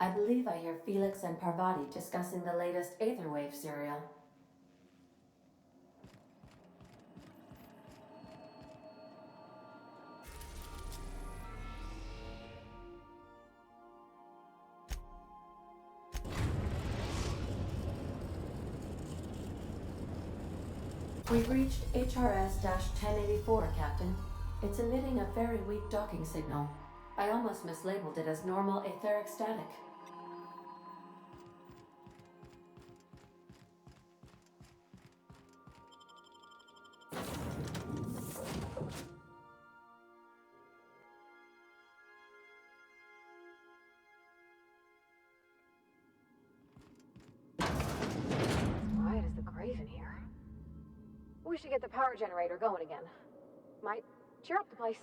I believe I hear Felix and Parvati discussing the latest Aetherwave serial. We've reached HRS-1084, Captain. It's emitting a very weak docking signal. I almost mislabeled it as normal etheric static. Quiet as the grave in here. We should get the power generator going again. Might cheer up the place.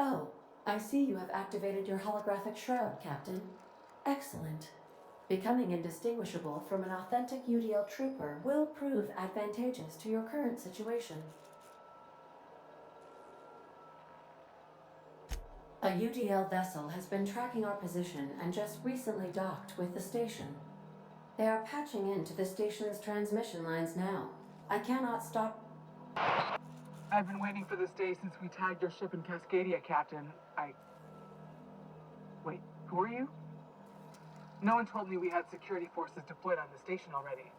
Oh, I see you have activated your holographic shroud, Captain. Excellent. Becoming indistinguishable from an authentic UDL trooper will prove advantageous to your current situation. A UDL vessel has been tracking our position and just recently docked with the station. They are patching into the station's transmission lines now. I cannot stop. I've been waiting for this day since we tagged your ship in Cascadia, Captain. Wait, who are you? No one told me we had security forces deployed on the station already.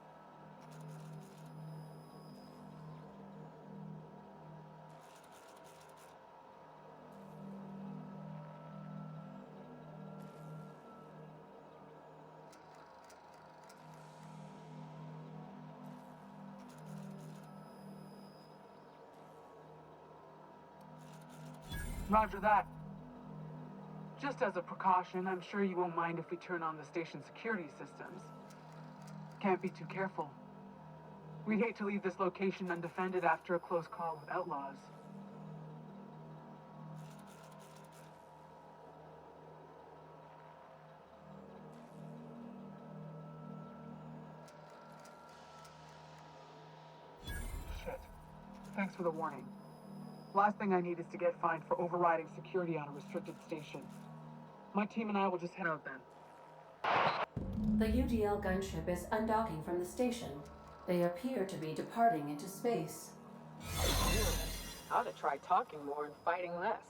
Roger that. Just as a precaution, I'm sure you won't mind if we turn on the station's security systems. Can't be too careful. We'd hate to leave this location undefended after a close call with outlaws. Shit. Thanks for the warning. Last thing I need is to get fined for overriding security on a restricted station. My team and I will just head out then. The UDL gunship is undocking from the station. They appear to be departing into space. I ought to try talking more and fighting less.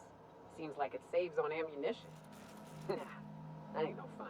Seems like it saves on ammunition. Nah, that ain't no fun.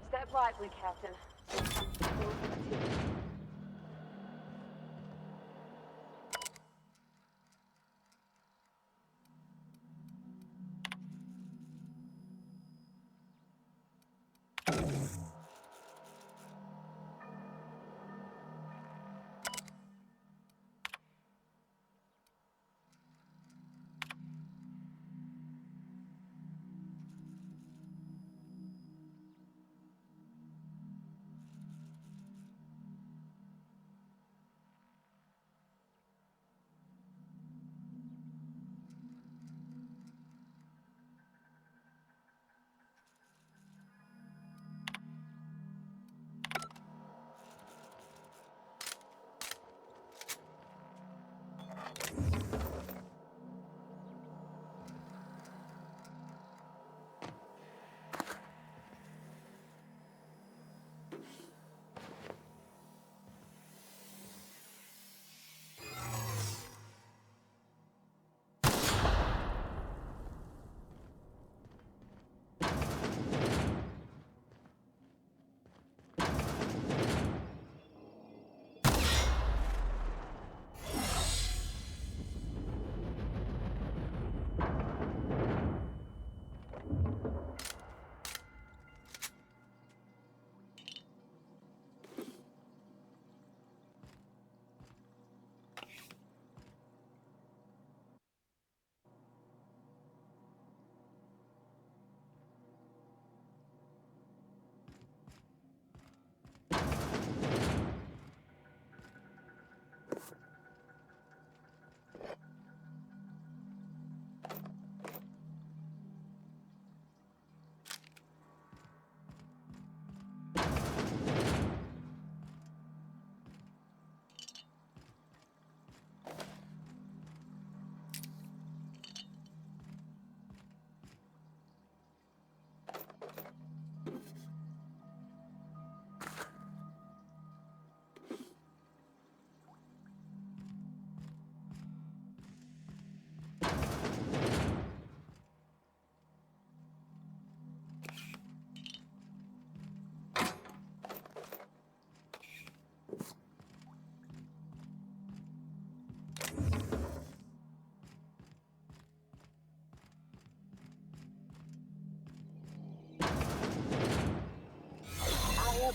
Step lively, Captain.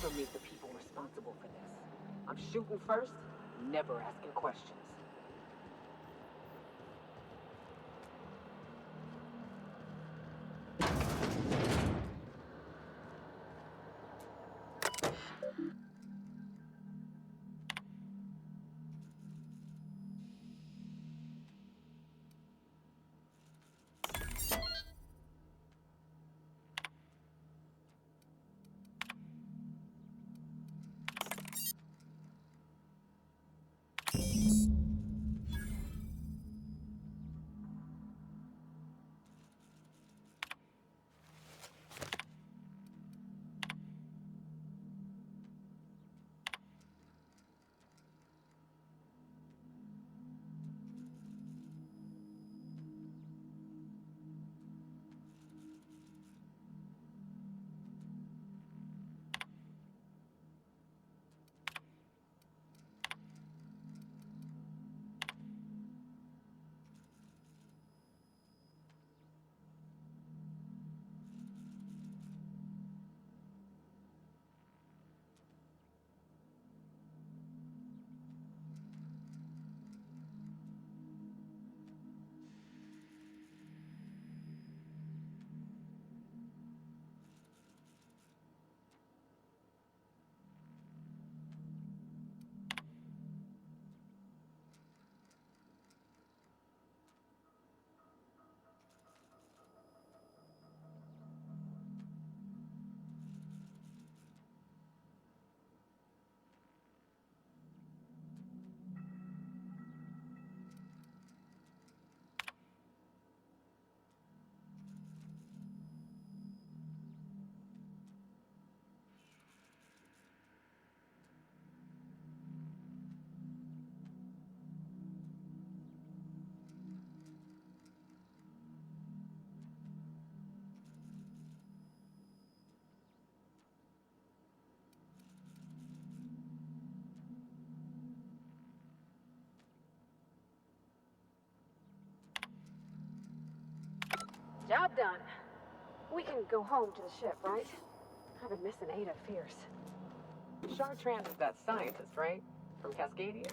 never meet the people responsible for this. I'm shooting first, never asking questions. Job done. We can go home to the ship, right? I've been missing Ada fierce. Chartrand is that scientist, right? From Cascadia?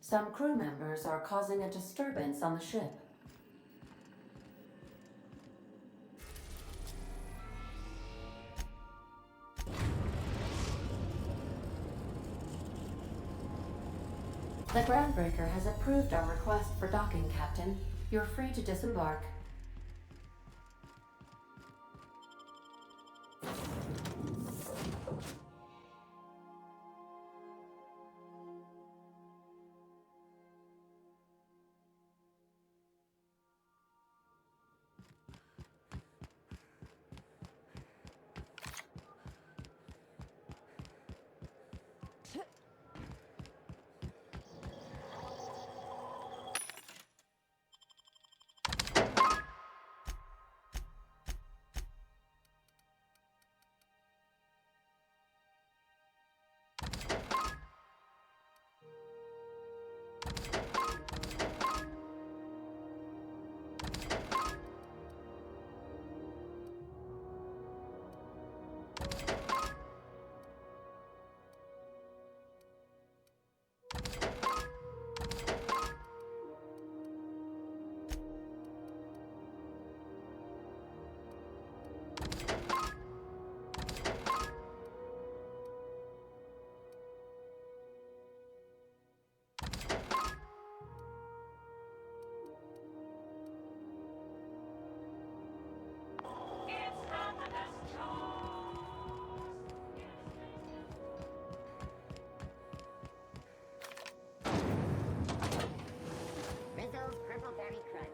Some crew members are causing a disturbance on the ship. The Groundbreaker has approved our request for docking, Captain. You're free to disembark. Rizzo's Purple Berry Crunch.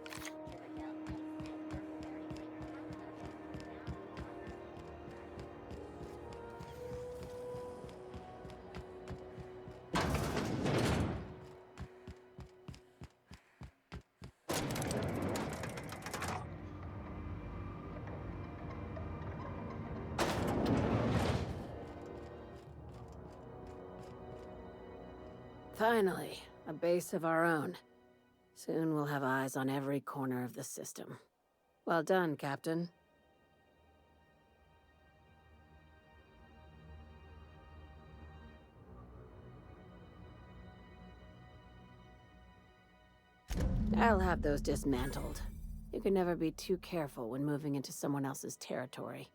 Finally, a base of our own. Soon we'll have eyes on every corner of the system. Well done, Captain. I'll have those dismantled. You can never be too careful when moving into someone else's territory.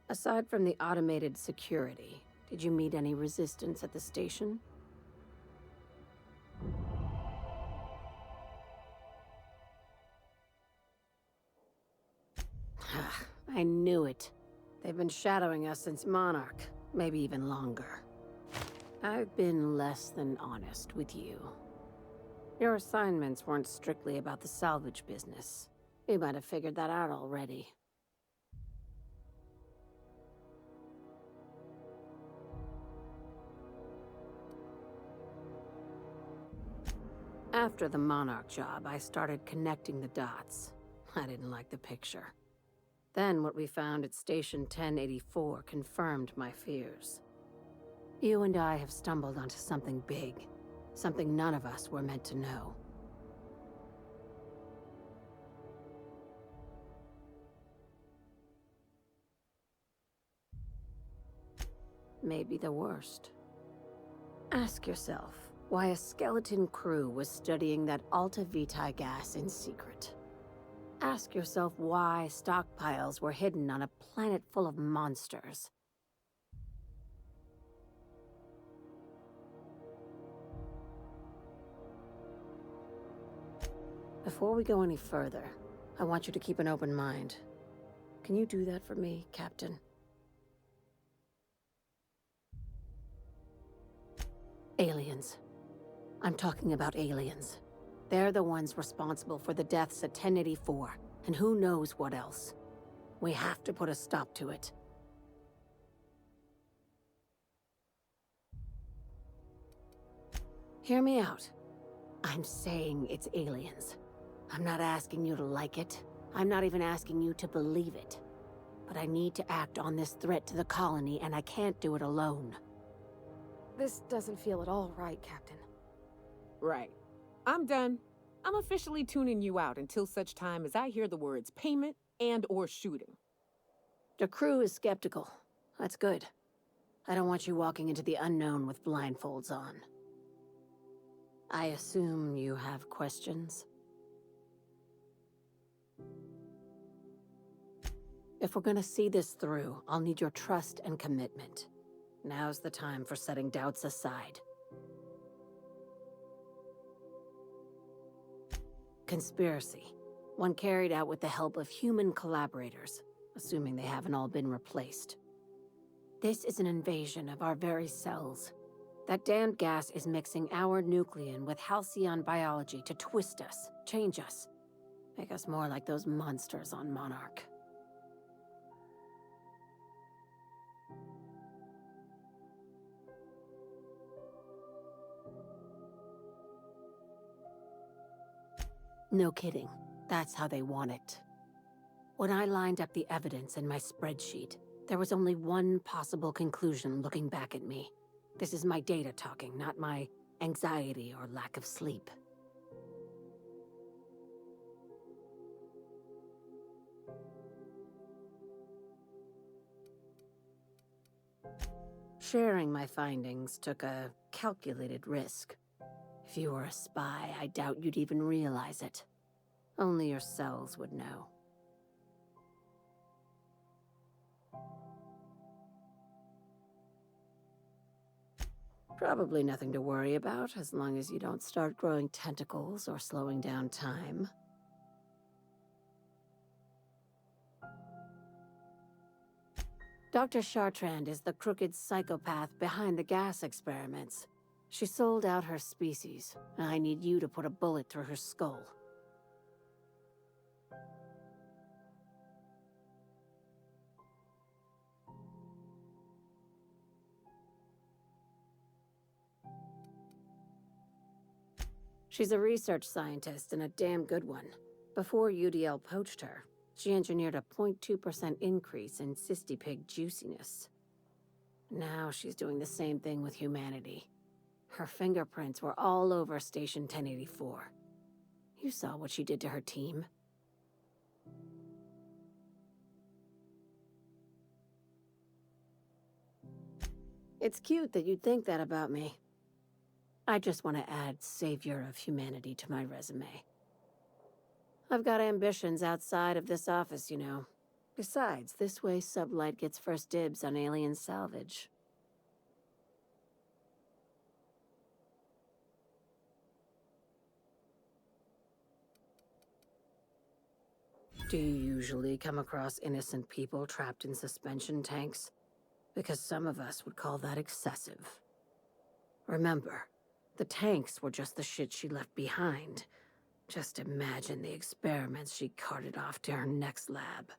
Aside from the automated security, did you meet any resistance at the station? I knew it. They've been shadowing us since Monarch, maybe even longer. I've been less than honest with you. Your assignments weren't strictly about the salvage business. You might have figured that out already. After the Monarch job, I started connecting the dots. I didn't like the picture. Then what we found at Station 1084 confirmed my fears. You and I have stumbled onto something big. Something none of us were meant to know. Maybe the worst. Ask yourself why a skeleton crew was studying that Alta Vitae gas in secret. Ask yourself why stockpiles were hidden on a planet full of monsters. Before we go any further, I want you to keep an open mind. Can you do that for me, Captain? Aliens. I'm talking about aliens. They're the ones responsible for the deaths at 1084, and who knows what else. We have to put a stop to it. Hear me out. I'm saying it's aliens. I'm not asking you to like it. I'm not even asking you to believe it. But I need to act on this threat to the colony, and I can't do it alone. This doesn't feel at all right, Captain. Right. I'm done. I'm officially tuning you out until such time as I hear the words payment and/or shooting. The crew is skeptical. That's good. I don't want you walking into the unknown with blindfolds on. I assume you have questions? If we're gonna see this through, I'll need your trust and commitment. Now's the time for setting doubts aside. Conspiracy. One carried out with the help of human collaborators, assuming they haven't all been replaced. This is an invasion of our very cells. That damned gas is mixing our nucleon with halcyon biology to twist us, change us, make us more like those monsters on Monarch. No kidding. That's how they want it. When I lined up the evidence in my spreadsheet, there was only one possible conclusion looking back at me. This is my data talking, not my anxiety or lack of sleep. Sharing my findings took a calculated risk. If you were a spy, I doubt you'd even realize it. Only your cells would know. Probably nothing to worry about, as long as you don't start growing tentacles or slowing down time. Dr. Chartrand is the crooked psychopath behind the gas experiments. She sold out her species, and I need you to put a bullet through her skull. She's a research scientist and a damn good one. Before UDL poached her, she engineered a 0.2% increase in cystipig juiciness. Now she's doing the same thing with humanity. Her fingerprints were all over Station 1084. You saw what she did to her team. It's cute that you'd think that about me. I just want to add savior of humanity to my resume. I've got ambitions outside of this office, you know. Besides, this way Sublight gets first dibs on alien salvage. Do you usually come across innocent people trapped in suspension tanks? Because some of us would call that excessive. Remember, the tanks were just the shit she left behind. Just imagine the experiments she carted off to her next lab.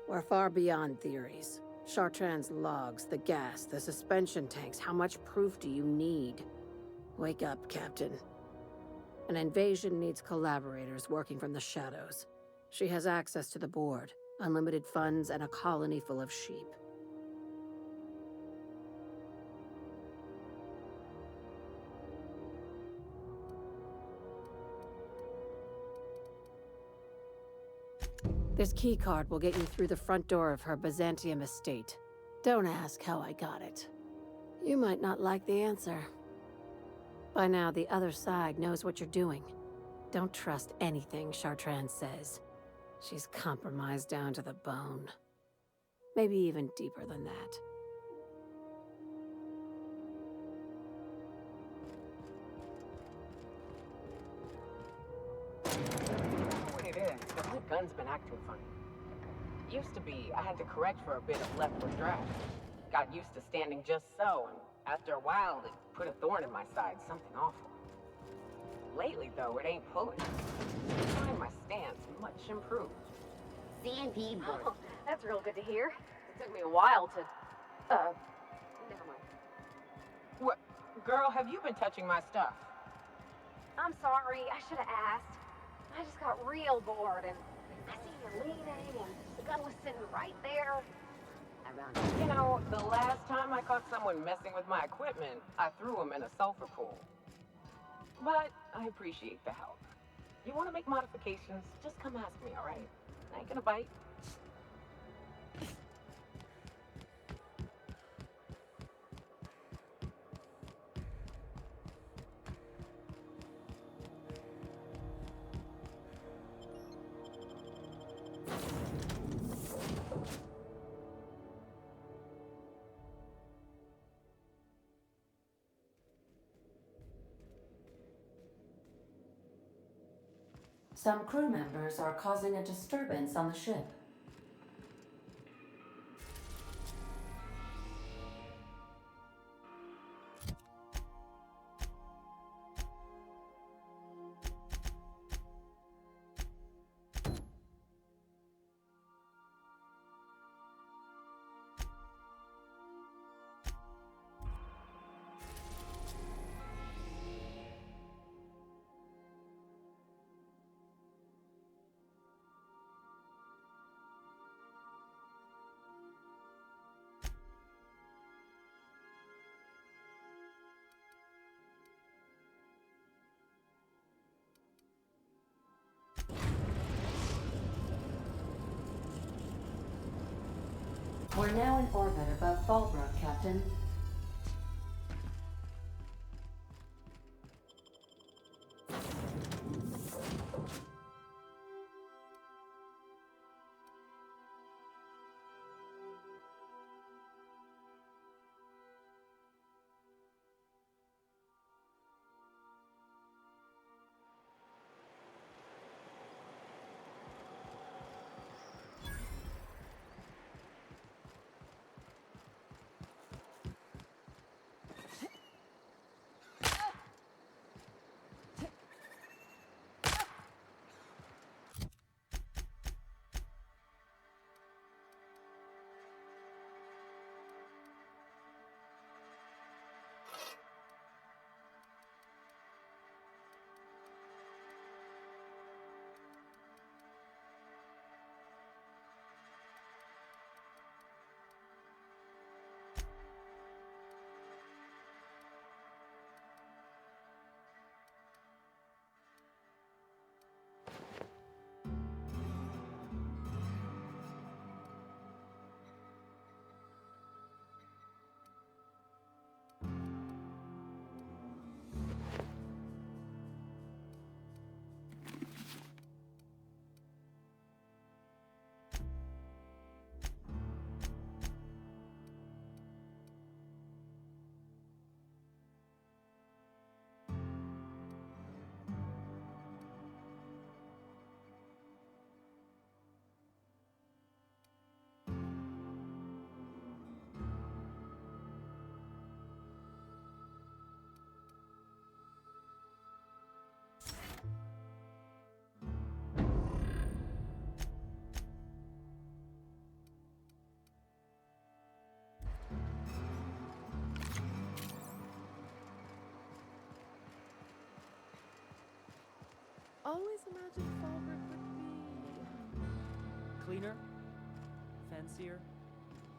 We're far beyond theories. Chartrand's logs, the gas, the suspension tanks, how much proof do you need? Wake up, Captain. An invasion needs collaborators working from the shadows. She has access to the board, unlimited funds, and a colony full of sheep. This keycard will get you through the front door of her Byzantium estate. Don't ask how I got it. You might not like the answer. By now, the other side knows what you're doing. Don't trust anything Chartrand says. She's compromised down to the bone. Maybe even deeper than that. What it is, but my gun's been acting funny. Used to be, I had to correct for a bit of leftward draft. Got used to standing just so, and after a while, it put a thorn in my side, something awful. Lately, though, it ain't pulling. I find my stance much improved. CNP board. Oh, that's real good to hear. It took me a while to, never mind. What? Girl, have you been touching my stuff? I'm sorry, I should have asked. I just got real bored, and I seen you leaning, and the gun was sitting right there. Around. You know, the last time I caught someone messing with my equipment, I threw him in a sulfur pool. But I appreciate the help. You want to make modifications, just come ask me, all right? I ain't gonna bite. Some crew members are causing a disturbance on the ship. We're now in orbit above Fallbrook, Captain. Always imagined Fallbrook would be cleaner, fancier,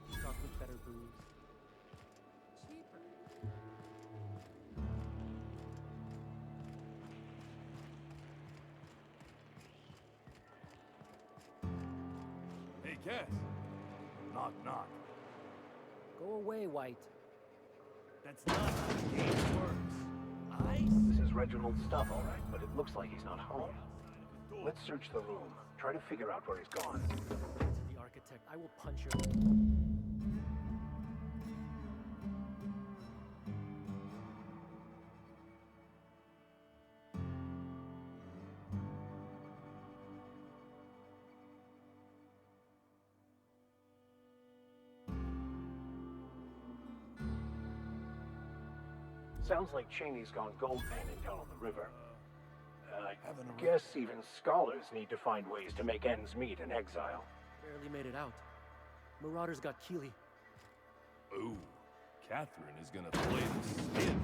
stocked with better booze, cheaper. Hey, Cass. Knock, knock. Go away, White. That's not how the game works. This is Reginald's stuff, all right, but it looks like he's not home. Let's search the room. Try to figure out where he's gone. The architect, I will punch your... Sounds like Cheney's gone gold panning down on the river. I guess even scholars need to find ways to make ends meet in exile. Barely made it out. Marauders got Keeley. Ooh, Catherine is gonna play the spin.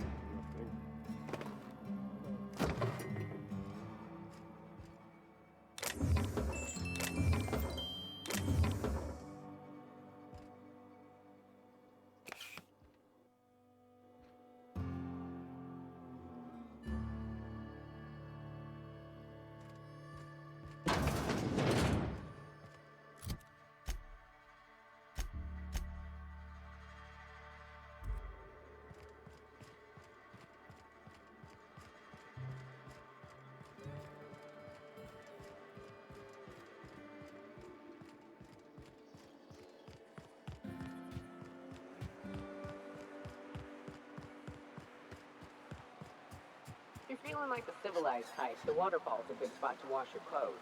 feeling like the civilized type, the waterfall's a good spot to wash your clothes.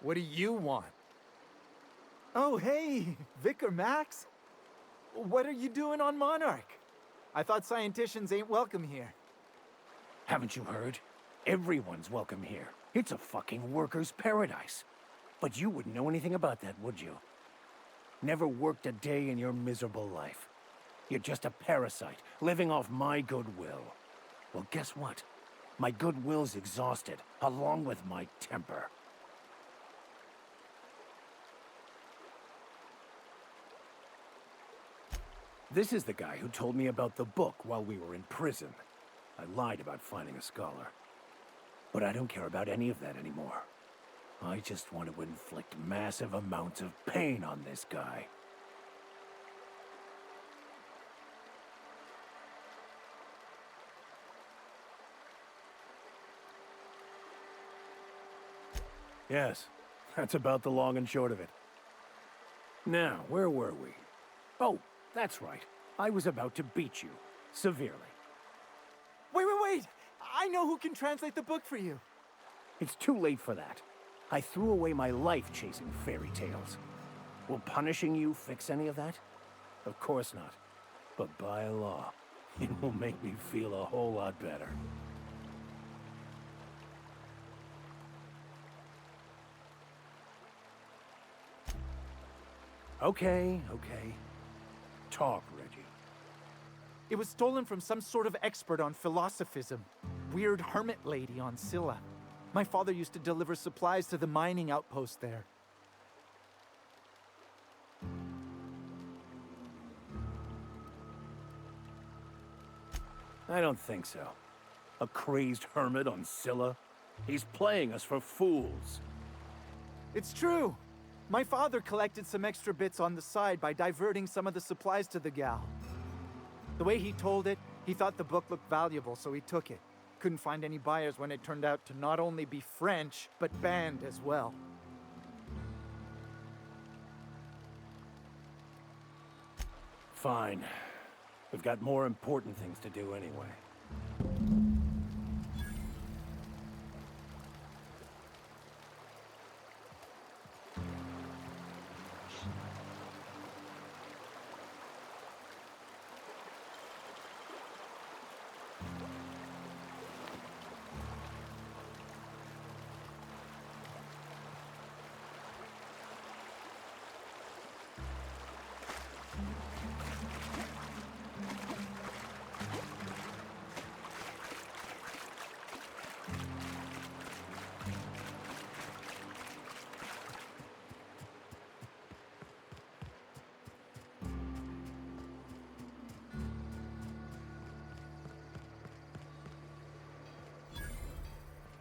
What do you want? Oh, hey, Vicar Max. What are you doing on Monarch? I thought scienticians ain't welcome here. Haven't you heard? Everyone's welcome here. It's a fucking worker's paradise. But you wouldn't know anything about that, would you? Never worked a day in your miserable life. You're just a parasite, living off my goodwill. Well, guess what? My goodwill's exhausted, along with my temper. This is the guy who told me about the book while we were in prison. I lied about finding a scholar. But I don't care about any of that anymore. I just want to inflict massive amounts of pain on this guy. Yes, that's about the long and short of it. Now, where were we? Oh, that's right. I was about to beat you. Severely. Wait! I know who can translate the book for you. It's too late for that. I threw away my life chasing fairy tales. Will punishing you fix any of that? Of course not. But by law, it will make me feel a whole lot better. Okay. Talk, Reggie. It was stolen from some sort of expert on philosophism. Weird hermit lady on Scylla. My father used to deliver supplies to the mining outpost there. I don't think so. A crazed hermit on Scylla? He's playing us for fools. It's true. My father collected some extra bits on the side by diverting some of the supplies to the gal. The way he told it, he thought the book looked valuable, so he took it. Couldn't find any buyers when it turned out to not only be French, but banned as well. Fine. We've got more important things to do anyway.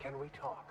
Can we talk?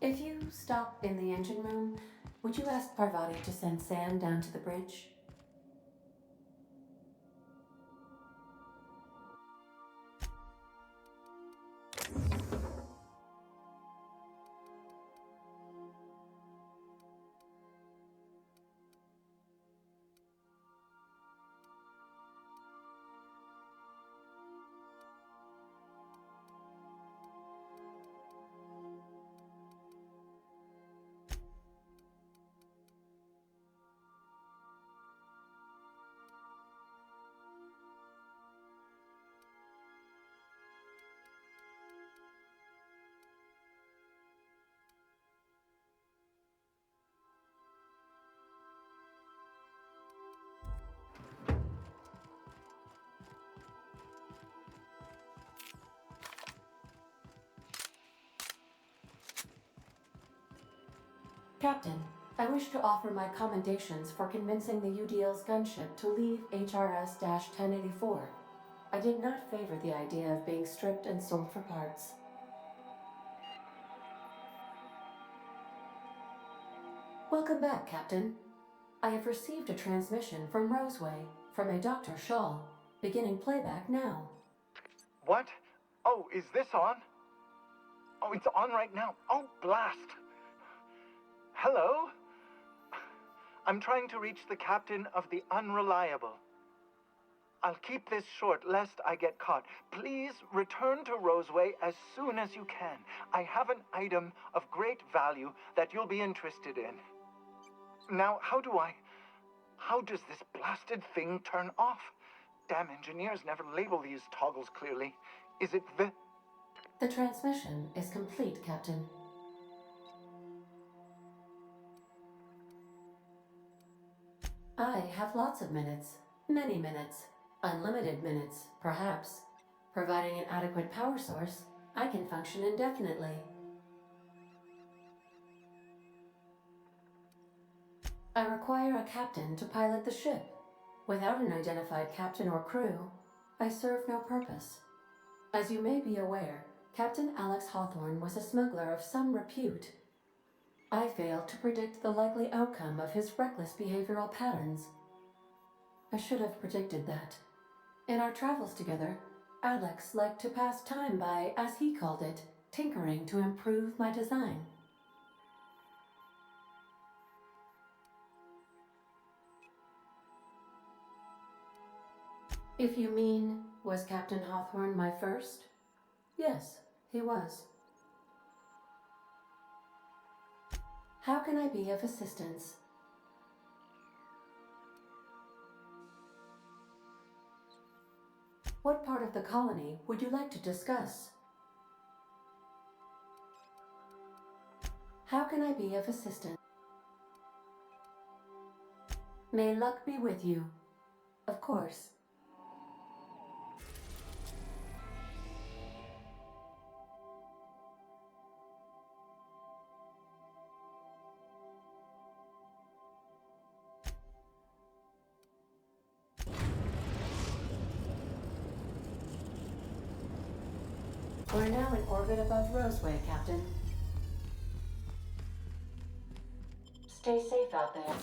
If you stop in the engine room, would you ask Parvati to send Sam down to the bridge? Captain, I wish to offer my commendations for convincing the UDL's gunship to leave HRS-1084. I did not favor the idea of being stripped and sold for parts. Welcome back, Captain. I have received a transmission from Roseway, from a Dr. Shaw, beginning playback now. What? Oh, is this on? Oh, it's on right now. Oh, blast! Hello? I'm trying to reach the captain of the Unreliable. I'll keep this short, lest I get caught. Please return to Roseway as soon as you can. I have an item of great value that you'll be interested in. Now, how does this blasted thing turn off? Damn engineers never label these toggles clearly. Is it the... The transmission is complete, Captain. I have lots of minutes. Many minutes. Unlimited minutes, perhaps. Providing an adequate power source, I can function indefinitely. I require a captain to pilot the ship. Without an identified captain or crew, I serve no purpose. As you may be aware, Captain Alex Hawthorne was a smuggler of some repute. I failed to predict the likely outcome of his reckless behavioral patterns. I should have predicted that. In our travels together, Alex liked to pass time by, as he called it, tinkering to improve my design. If you mean, was Captain Hawthorne my first? Yes, he was. How can I be of assistance? What part of the colony would you like to discuss? How can I be of assistance? May luck be with you. Of course. We're now in orbit above Roseway, Captain. Stay safe out there.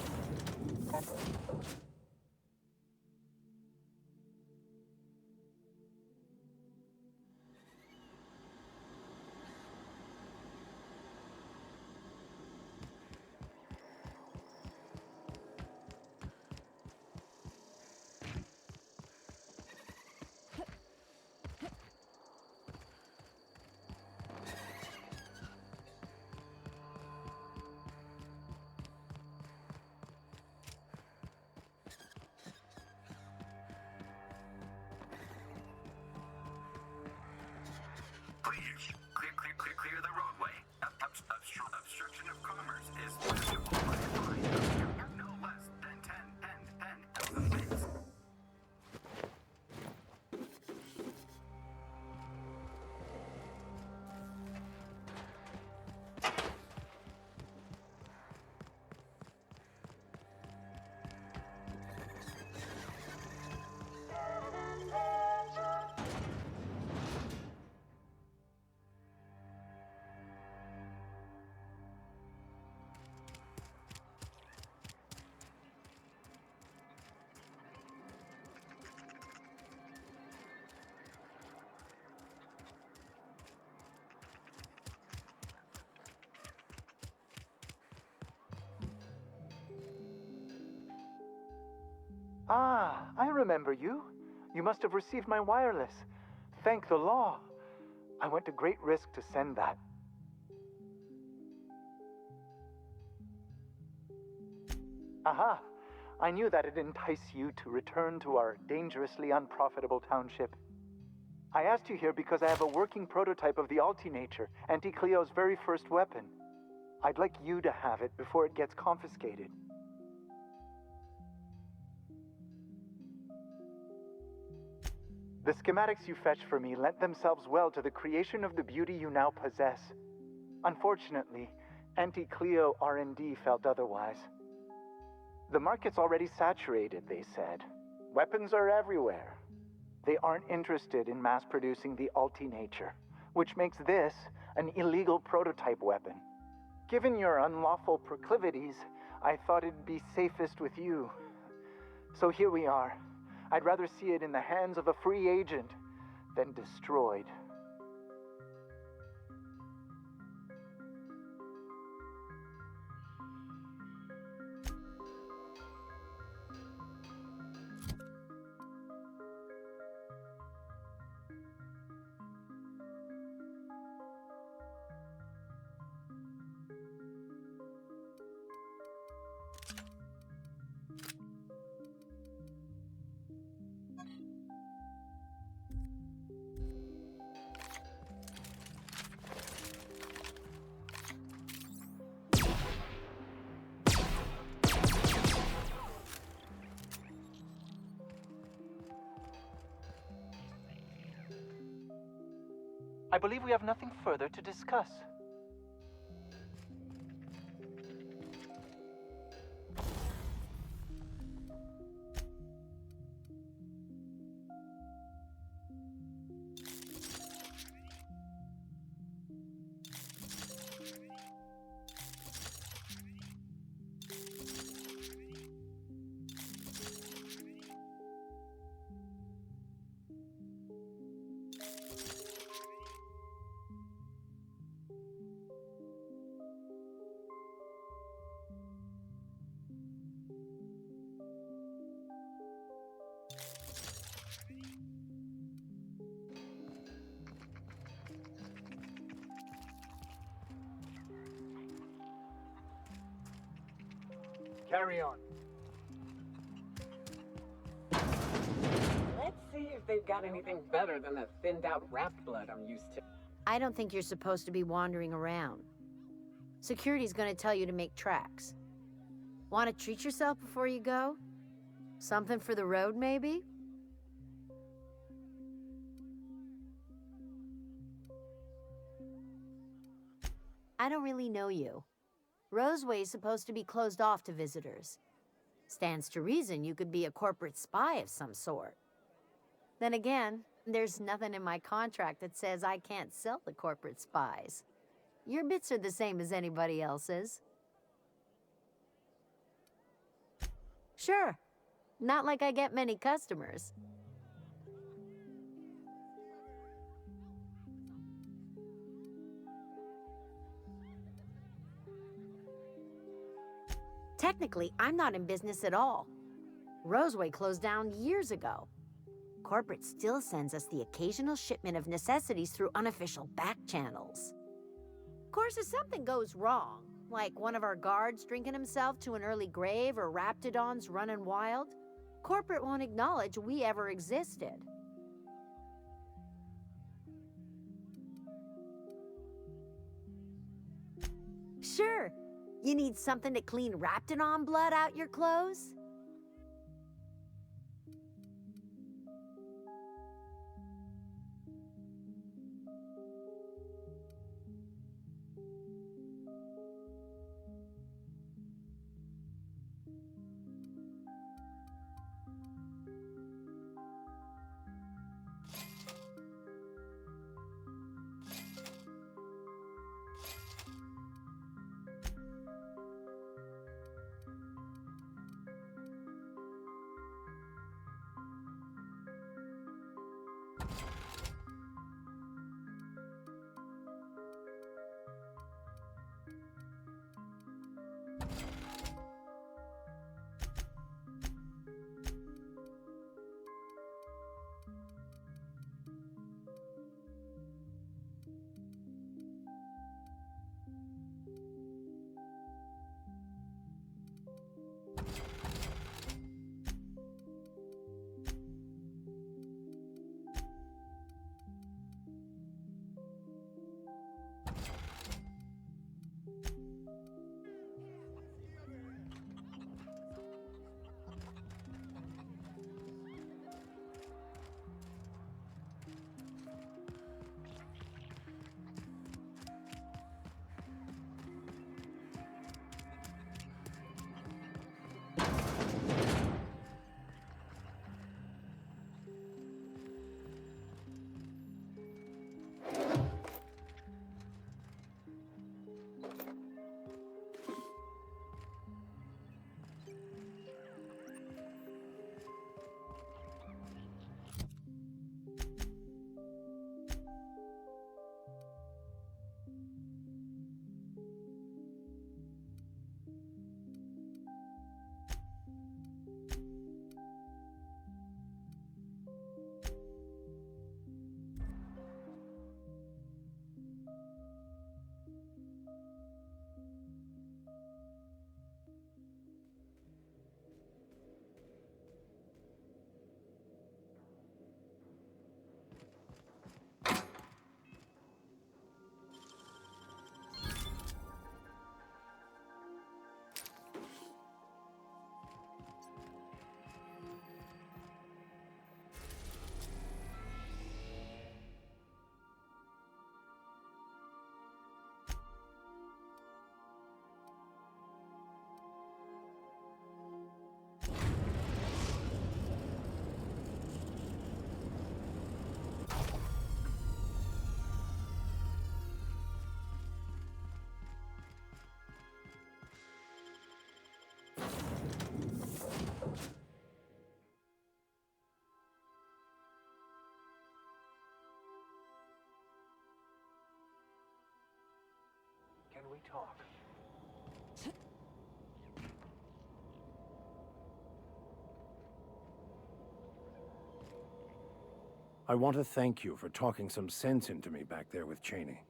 Ah, I remember you. You must have received my wireless. Thank the law. I went to great risk to send that. Aha! I knew that'd entice you to return to our dangerously unprofitable township. I asked you here because I have a working prototype of the Ulti-Natura, Auntie Cleo's very first weapon. I'd like you to have it before it gets confiscated. The schematics you fetched for me lent themselves well to the creation of the beauty you now possess. Unfortunately, Auntie Cleo R&D felt otherwise. The market's already saturated, they said. Weapons are everywhere. They aren't interested in mass-producing the Ulti-Natura, which makes this an illegal prototype weapon. Given your unlawful proclivities, I thought it'd be safest with you. So here we are. I'd rather see it in the hands of a free agent than destroyed. I believe we have nothing further to discuss. Carry on. Let's see if they've got anything better than the thinned-out rat blood I'm used to. I don't think you're supposed to be wandering around. Security's gonna tell you to make tracks. Want to treat yourself before you go? Something for the road, maybe? I don't really know you. Roseway's supposed to be closed off to visitors. Stands to reason you could be a corporate spy of some sort. Then again, there's nothing in my contract that says I can't sell to corporate spies. Your bits are the same as anybody else's. Sure. Not like I get many customers. Technically, I'm not in business at all. Roseway closed down years ago. Corporate still sends us the occasional shipment of necessities through unofficial back channels. Of course, if something goes wrong, like one of our guards drinking himself to an early grave or raptidons running wild, corporate won't acknowledge we ever existed. Sure. You need something to clean raptidon blood out your clothes? Can we talk? I want to thank you for talking some sense into me back there with Cheney.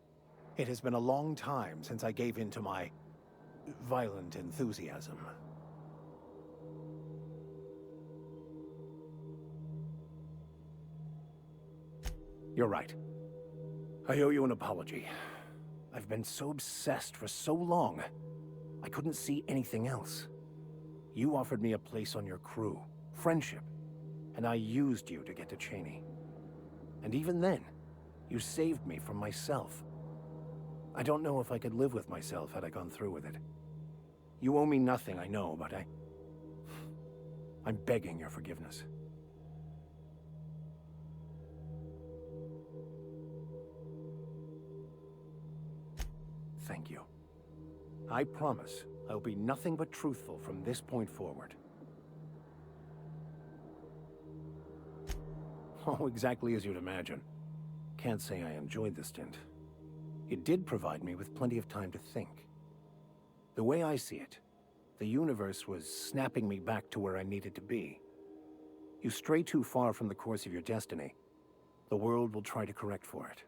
It has been a long time since I gave in to my violent enthusiasm. You're right. I owe you an apology. I've been so obsessed for so long, I couldn't see anything else. You offered me a place on your crew, friendship, and I used you to get to Cheney. And even then, you saved me from myself. I don't know if I could live with myself had I gone through with it. You owe me nothing, I know, but I'm begging your forgiveness. Thank you. I promise I'll be nothing but truthful from this point forward. Oh, exactly as you'd imagine. Can't say I enjoyed the stint. It did provide me with plenty of time to think. The way I see it, the universe was snapping me back to where I needed to be. You stray too far from the course of your destiny, the world will try to correct for it.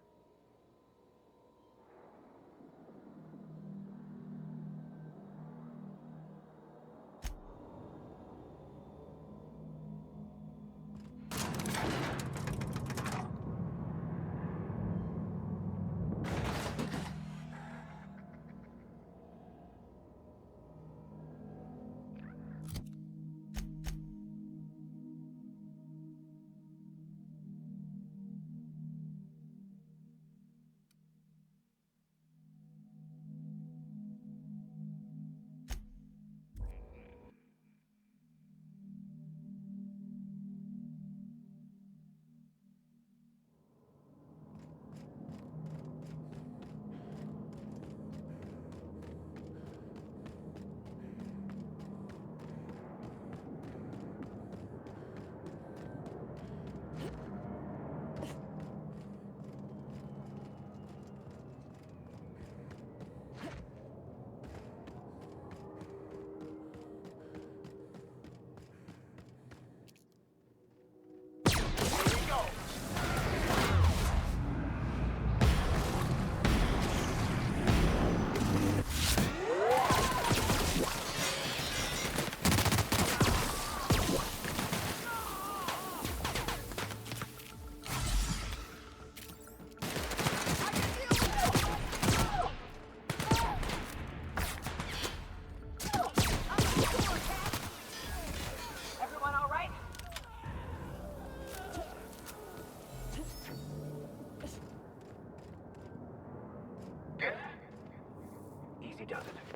he does it.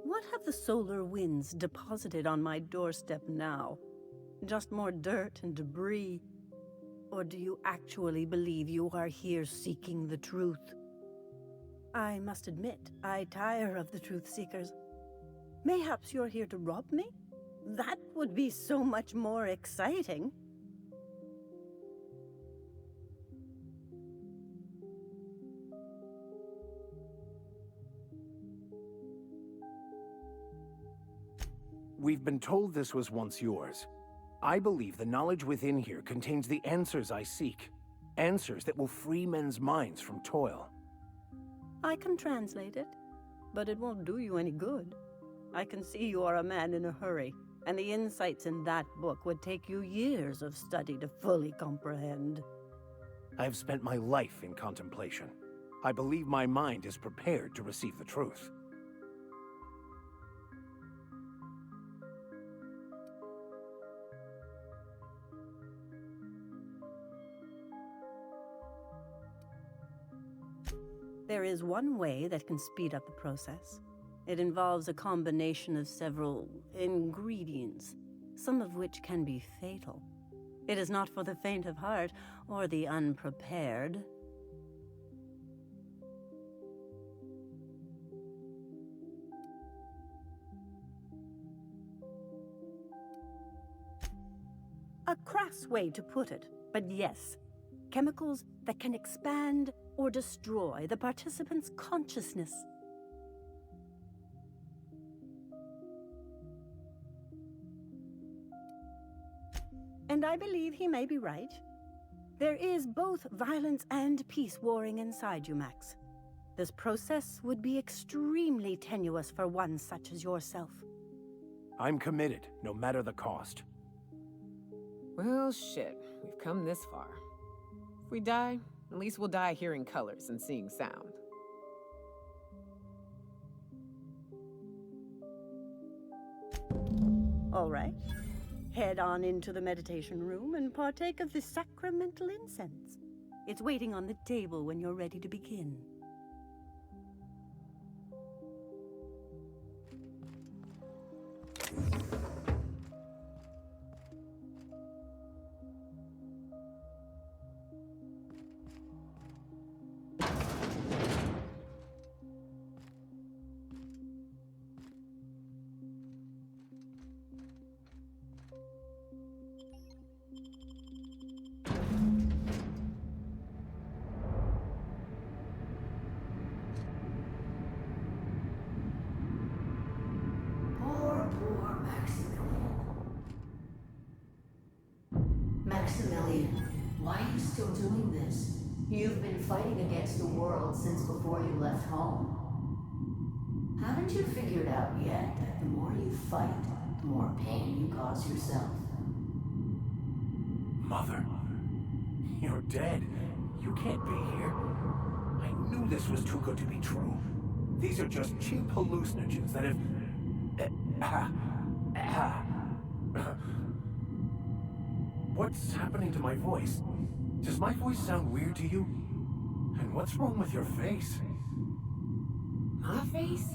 What have the solar winds deposited on my doorstep now? Just more dirt and debris? Or do you actually believe you are here seeking the truth? I must admit, I tire of the truth seekers. Mayhaps you're here to rob me? That would be so much more exciting. We've been told this was once yours. I believe the knowledge within here contains the answers I seek. Answers that will free men's minds from toil. I can translate it, but it won't do you any good. I can see you are a man in a hurry, and the insights in that book would take you years of study to fully comprehend. I have spent my life in contemplation. I believe my mind is prepared to receive the truth. There is one way that can speed up the process. It involves a combination of several ingredients, some of which can be fatal. It is not for the faint of heart or the unprepared. A crass way to put it, but yes. Chemicals that can expand or destroy the participant's consciousness. And I believe he may be right. There is both violence and peace warring inside you, Max. This process would be extremely tenuous for one such as yourself. I'm committed, no matter the cost. Well, shit. We've come this far. If we die, at least we'll die hearing colors and seeing sound. All right. Head on into the meditation room and partake of the sacramental incense. It's waiting on the table when you're ready to begin. Poor Maximilian. Maximilian, why are you still doing this? You've been fighting against the world since before you left home. Haven't you figured out yet that the more you fight, the more pain you cause yourself? Mother, you're dead. You can't be here. I knew this was too good to be true. These are just cheap hallucinogens that have... What's happening to my voice? Does my voice sound weird to you? And what's wrong with your face? My face?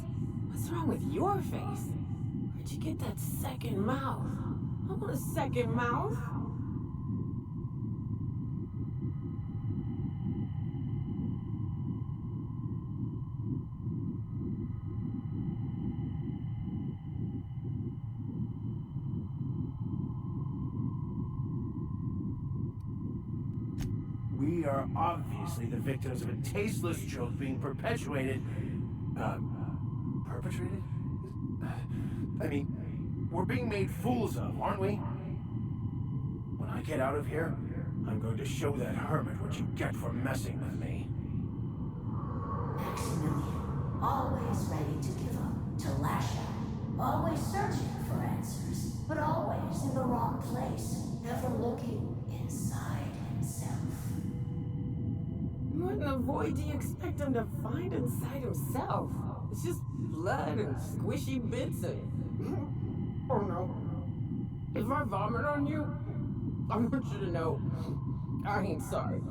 What's wrong with your face? Where'd you get that second mouth? I want a second mouth. We are obviously the victims of a tasteless joke being perpetuated. Perpetrated? I mean, we're being made fools of, aren't we? When I get out of here, I'm going to show that hermit what you get for messing with me. Maximilian, always ready to give up, to lash out, always searching for answers, but always in the wrong place, never looking inside himself. What in the void do you expect him to find inside himself? It's just blood and squishy bits and... Oh no. If I vomit on you, I want you to know I ain't sorry.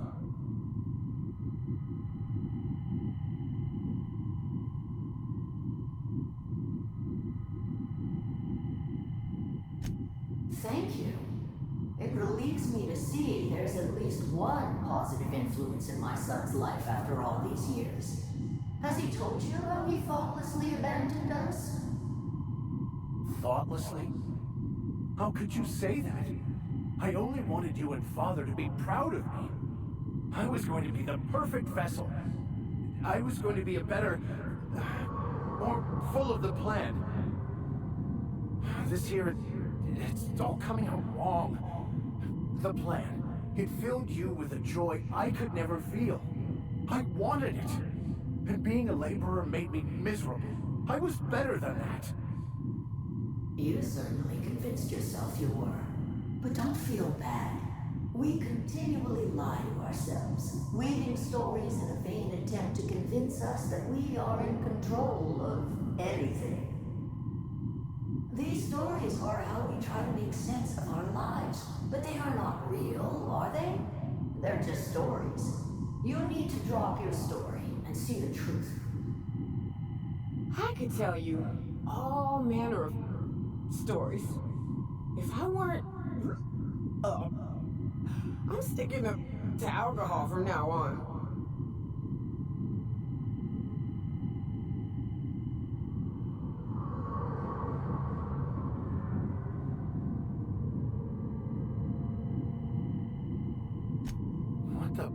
Thank you. It relieves me to see there's at least one positive influence in my son's life after all these years. Has he told you how he thoughtlessly abandoned us? Thoughtlessly? How could you say that? I only wanted you and Father to be proud of me. I was going to be the perfect vessel. I was going to be a better... more full of the plan. This year, it's all coming out wrong. The plan. It filled you with a joy I could never feel. I wanted it. And being a laborer made me miserable. I was better than that. You certainly convinced yourself you were. But don't feel bad. We continually lie to ourselves, weaving stories in a vain attempt to convince us that we are in control of anything. These stories are how we try to make sense of our lives, but they are not real, are they? They're just stories. You need to draw up your story and see the truth. I could tell you all manner of stories. If I weren't... I'm sticking to alcohol from now on. What the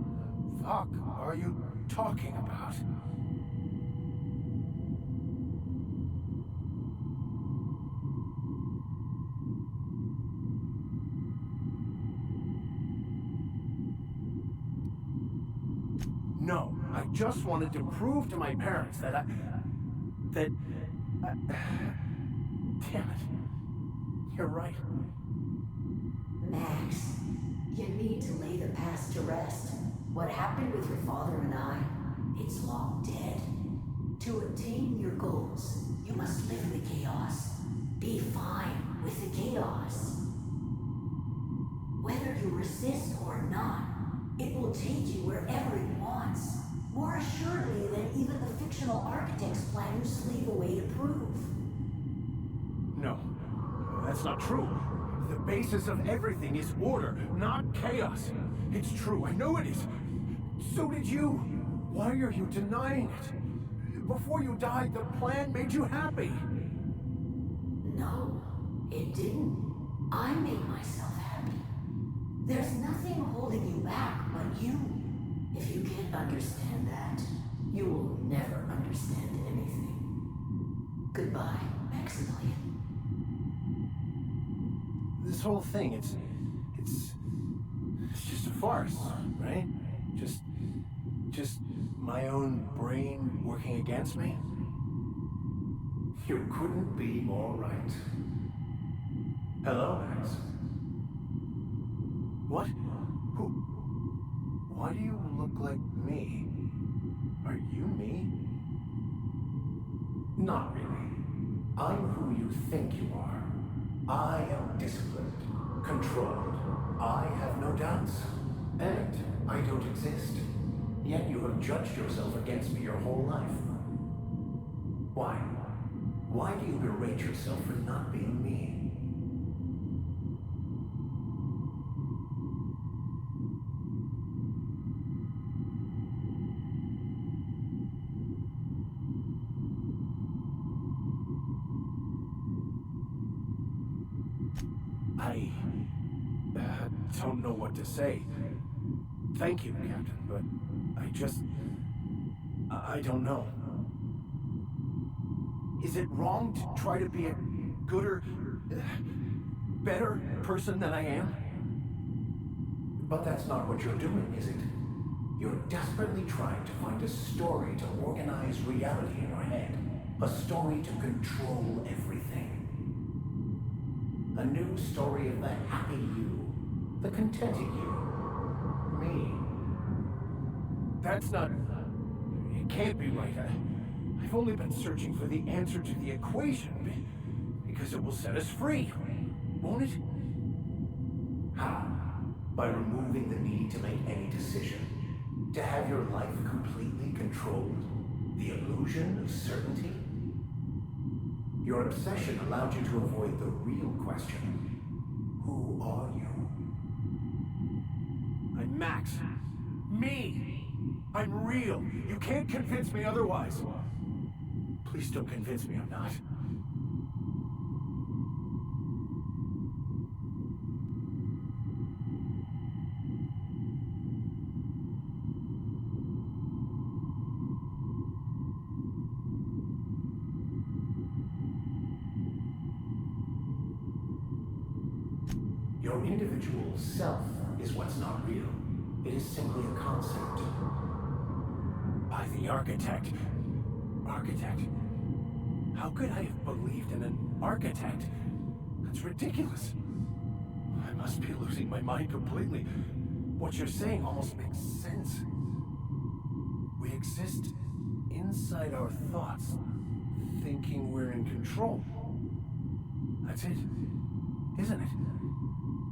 fuck are you talking about? No, I just wanted to prove to my parents that damn it. You're right. Max, need to lay the past to rest. What happened with your father and I, it's long dead. To attain your goals, you must live in the chaos. Be fine with the chaos. Whether you resist or not, it will take you wherever it wants. More assuredly than even the fictional architect's plan you slave away to prove. No, that's not true. The basis of everything is order, not chaos. It's true, I know it is. So did you. Why are you denying it? Before you died, the plan made you happy. No, it didn't. I made myself happy. There's nothing holding you back but you. If you can't understand that, you will never understand anything. Goodbye, Maximilian. This whole thing, it's just a farce, right? Just my own brain working against me? You couldn't be more right. Hello, Max. What? Who? Why do you look like me? Are you me? Not really. I'm who you think you are. I am disciplined, controlled. I have no doubts. And I don't exist. Yet you have judged yourself against me your whole life. Why? Why do you berate yourself for not being me? I don't know what to say. Thank you, Captain, but I don't know. Is it wrong to try to be a gooder, better person than I am? But that's not what you're doing, is it? You're desperately trying to find a story to organize reality in your head. A story to control everything. A new story of the happy you. The contented you. Me. That's not... It can't be right. I've only been searching for the answer to the equation, because it will set us free, won't it? How? By removing the need to make any decision. To have your life completely controlled. The illusion of certainty. Your obsession allowed you to avoid the real question. Who are you? I'm Max. Me! I'm real. You can't convince me otherwise. Please don't convince me I'm not. Your individual self is what's not real. It is simply a concept. By the architect. Architect? How could I have believed in an architect? That's ridiculous. I must be losing my mind completely. What you're saying almost makes sense. We exist inside our thoughts, thinking we're in control. That's it, isn't it?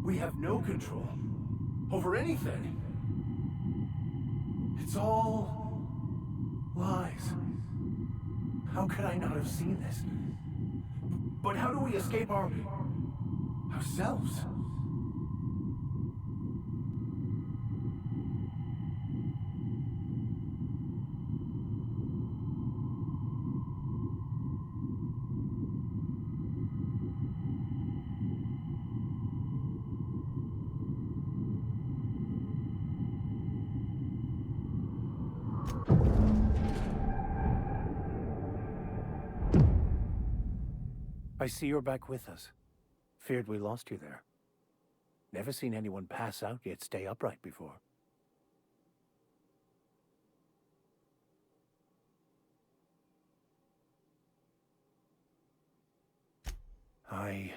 We have no control over anything. It's all lies. How could I not have seen this? But how do we escape ourselves? I see you're back with us. Feared we lost you there. Never seen anyone pass out yet stay upright before. I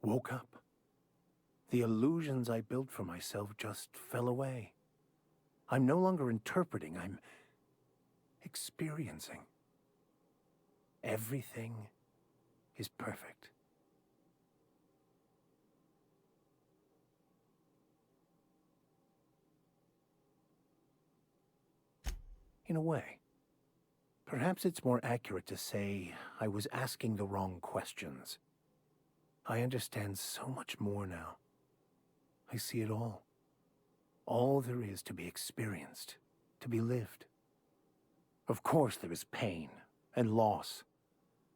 woke up. The illusions I built for myself just fell away. I'm no longer interpreting, I'm experiencing. Everything is perfect. In a way. Perhaps it's more accurate to say I was asking the wrong questions. I understand so much more now. I see it all. All there is to be experienced, to be lived. Of course there is pain and loss,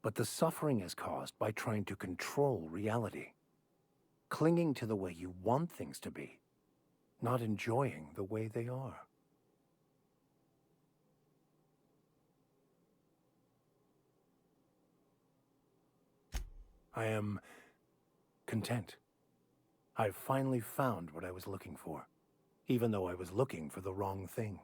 but the suffering is caused by trying to control reality. Clinging to the way you want things to be, not enjoying the way they are. I am content. I've finally found what I was looking for, even though I was looking for the wrong thing.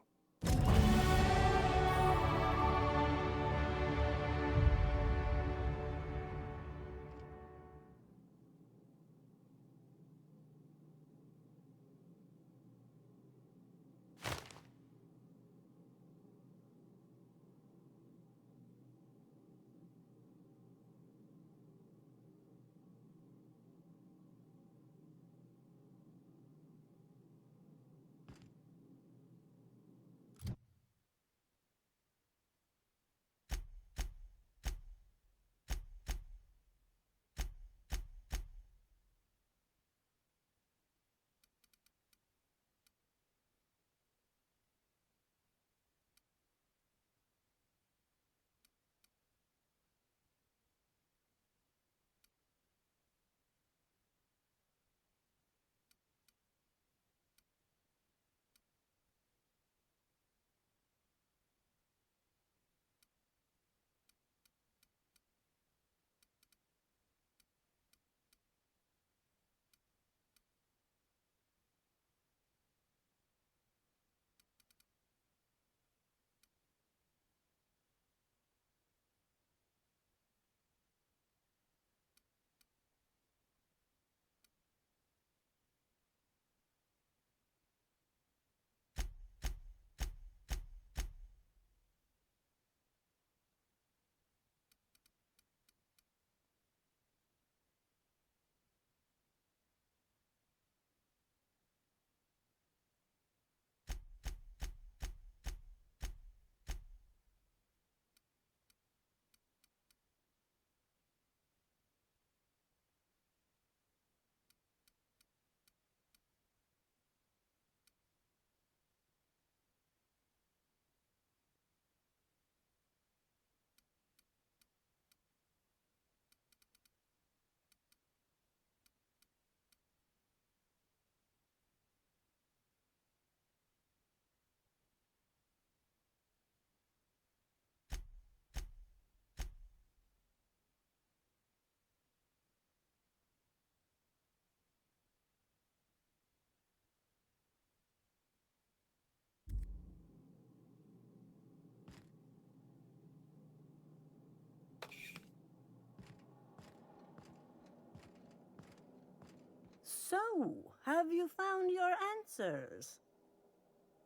So, have you found your answers?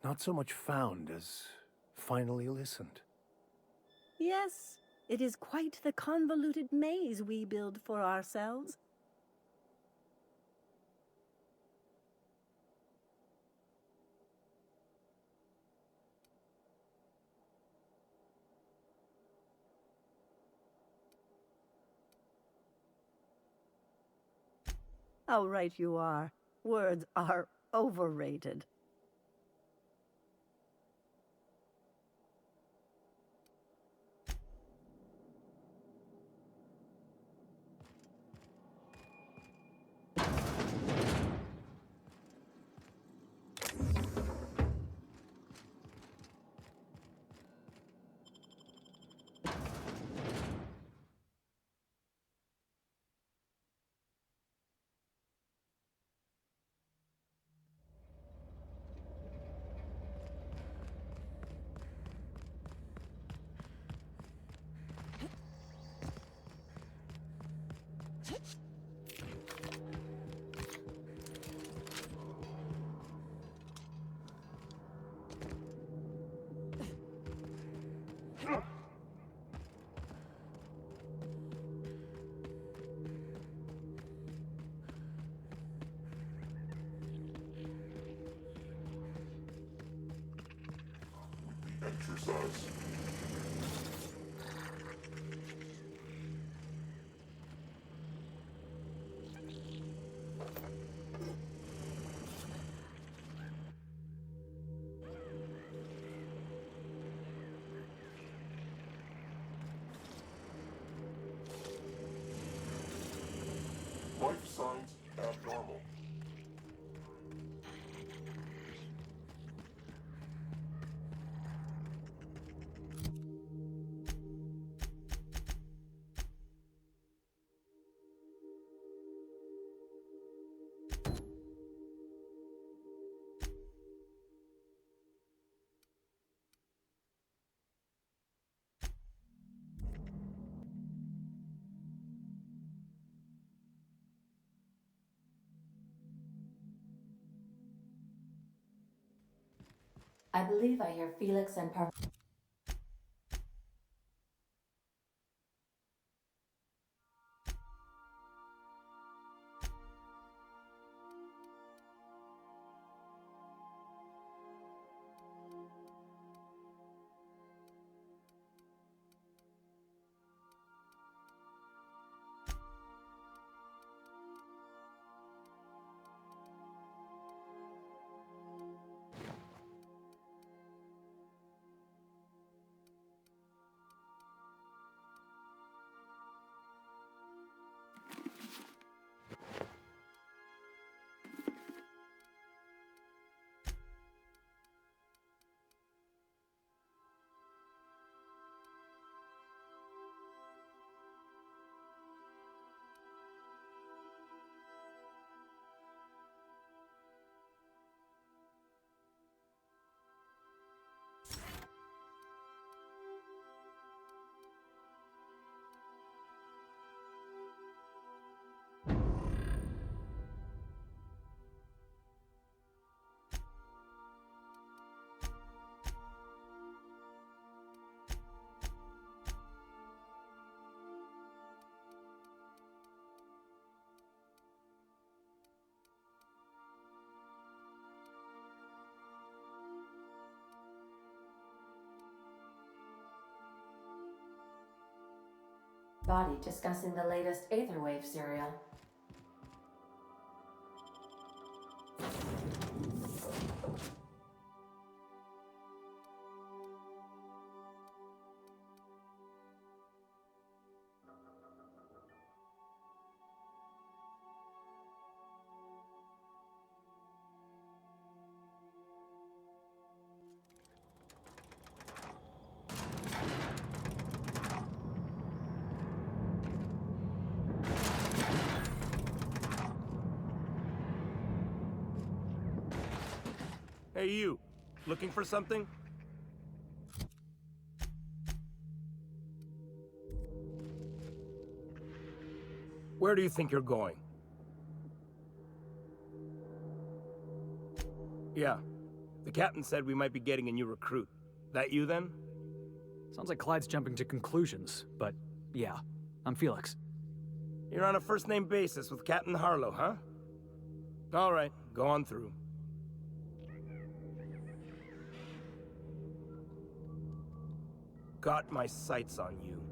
Not so much found as finally listened. Yes, it is quite the convoluted maze we build for ourselves. How right you are. Words are overrated. exercise. Life signs abnormal. I believe I hear Felix and Body discussing the latest Aetherwave serial. Hey you, looking for something? Where do you think you're going? Yeah, the captain said we might be getting a new recruit. That you then? Sounds like Clyde's jumping to conclusions, but yeah, I'm Felix. You're on a first-name basis with Captain Harlow, huh? All right, go on through. Got my sights on you.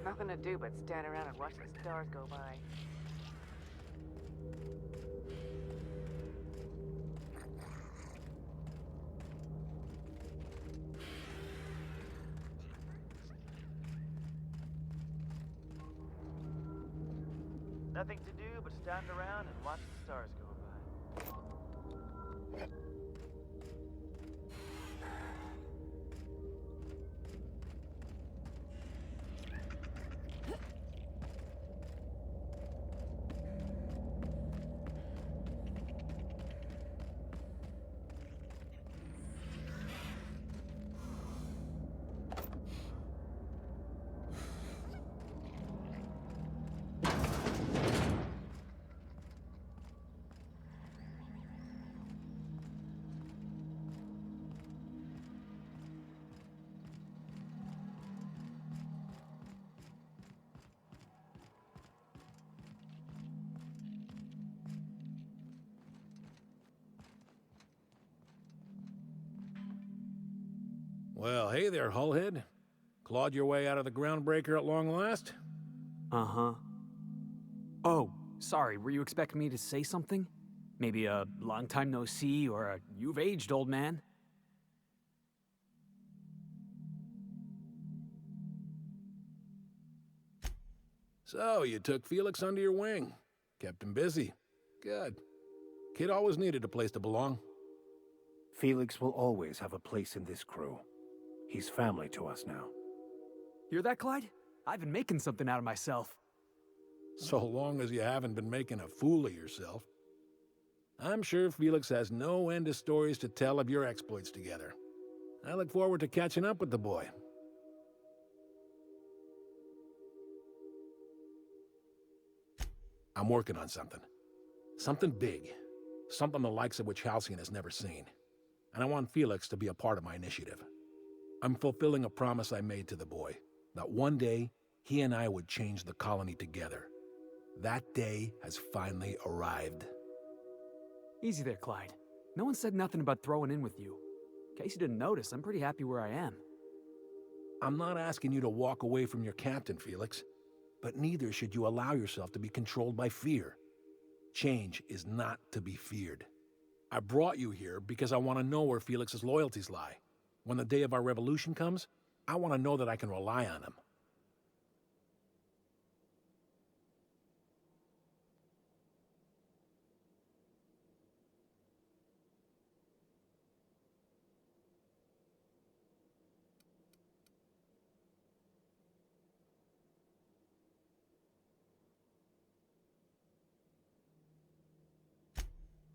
Nothing to do but stand around and watch the stars go by. Nothing to do but stand around and watch the stars go by. Well, hey there, Hullhead. Clawed your way out of the groundbreaker at long last? Uh-huh. Oh, sorry, were you expecting me to say something? Maybe a long time no see, or a you've aged, old man? So, you took Felix under your wing. Kept him busy. Good. Kid always needed a place to belong. Felix will always have a place in this crew. He's family to us now. Hear that, Clyde? I've been making something out of myself. So long as you haven't been making a fool of yourself. I'm sure Felix has no end of stories to tell of your exploits together. I look forward to catching up with the boy. I'm working on something. Something big. Something the likes of which Halcyon has never seen. And I want Felix to be a part of my initiative. I'm fulfilling a promise I made to the boy, that one day he and I would change the colony together. That day has finally arrived. Easy there, Clyde. No one said nothing about throwing in with you. In case you didn't notice, I'm pretty happy where I am. I'm not asking you to walk away from your captain, Felix. But neither should you allow yourself to be controlled by fear. Change is not to be feared. I brought you here because I want to know where Felix's loyalties lie. When the day of our revolution comes, I want to know that I can rely on him.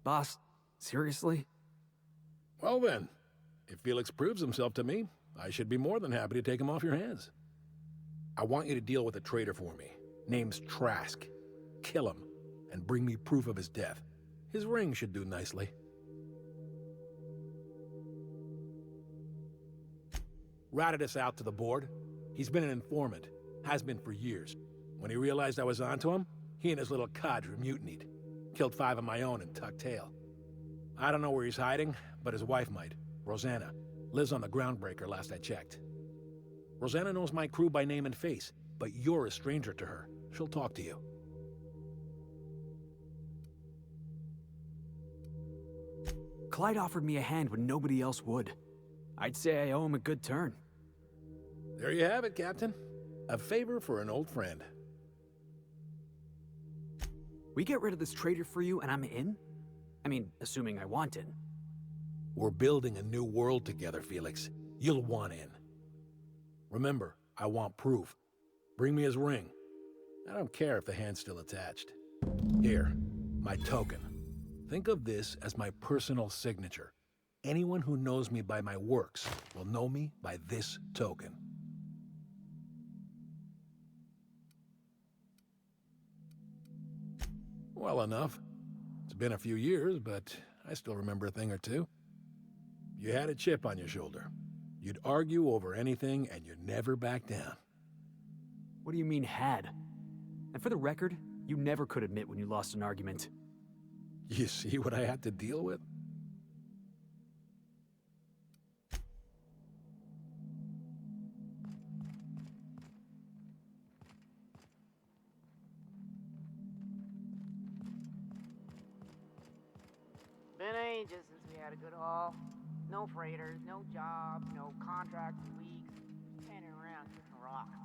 Boss, seriously? Well then, if Felix proves himself to me, I should be more than happy to take him off your hands. I want you to deal with a traitor for me. Name's Trask. Kill him, and bring me proof of his death. His ring should do nicely. Ratted us out to the board. He's been an informant. Has been for years. When he realized I was onto him, he and his little cadre mutinied. Killed 5 of my own and tucked tail. I don't know where he's hiding, but his wife might. Rosanna. Lives on the groundbreaker last I checked. Rosanna knows my crew by name and face, but you're a stranger to her. She'll talk to you. Clyde offered me a hand when nobody else would. I'd say I owe him a good turn. There you have it, Captain. A favor for an old friend. We get rid of this traitor for you and I'm in? I mean, assuming I want in. We're building a new world together, Felix. You'll want in. Remember, I want proof. Bring me his ring. I don't care if the hand's still attached. Here, my token. Think of this as my personal signature. Anyone who knows me by my works will know me by this token. Well enough. It's been a few years, but I still remember a thing or two. You had a chip on your shoulder. You'd argue over anything, and you'd never back down. What do you mean, had? And for the record, you never could admit when you lost an argument. You see what I had to deal with? Been ages since we had a good haul. No freighters, no jobs, no contracts in weeks. Standing around kicking rocks.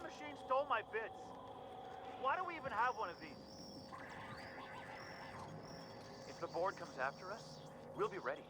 machine stole my bits. Why do we even have one of these? If the board comes after us, we'll be ready.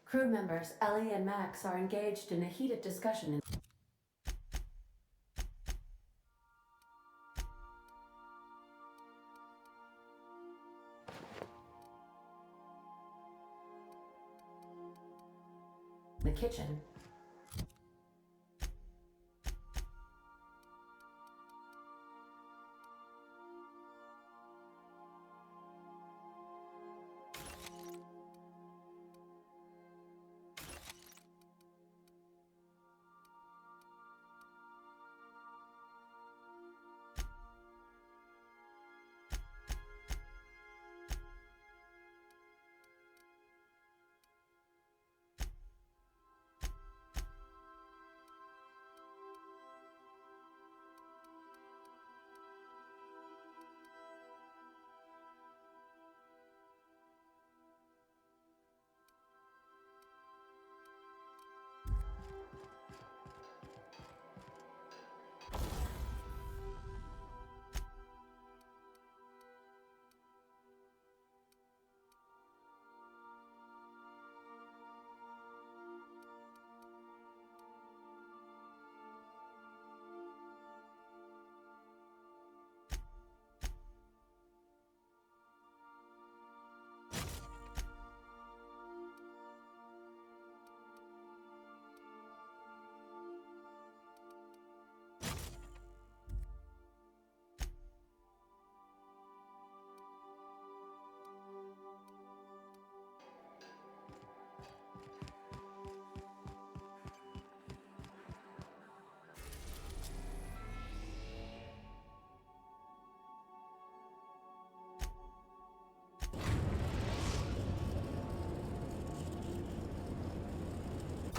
Crew members Ellie and Max are engaged in a heated discussion in the kitchen.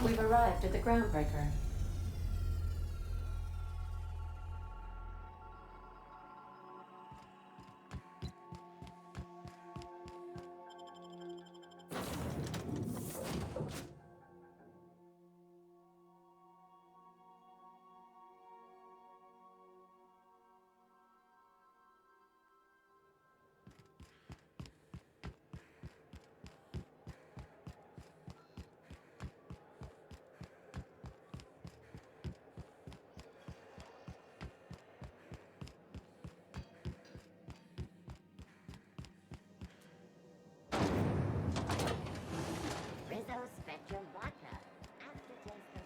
We've arrived at the groundbreaker. Rizzo Spectrum Vodka. Aftertaste the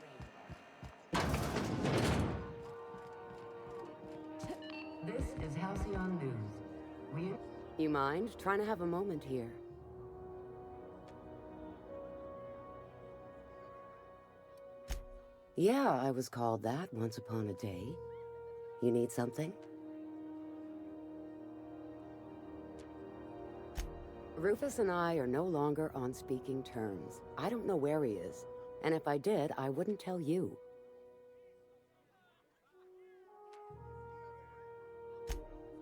rainbow. This is Halcyon News. You mind? Trying to have a moment here. Yeah, I was called that once upon a day. You need something? Rufus and I are no longer on speaking terms. I don't know where he is, and if I did, I wouldn't tell you.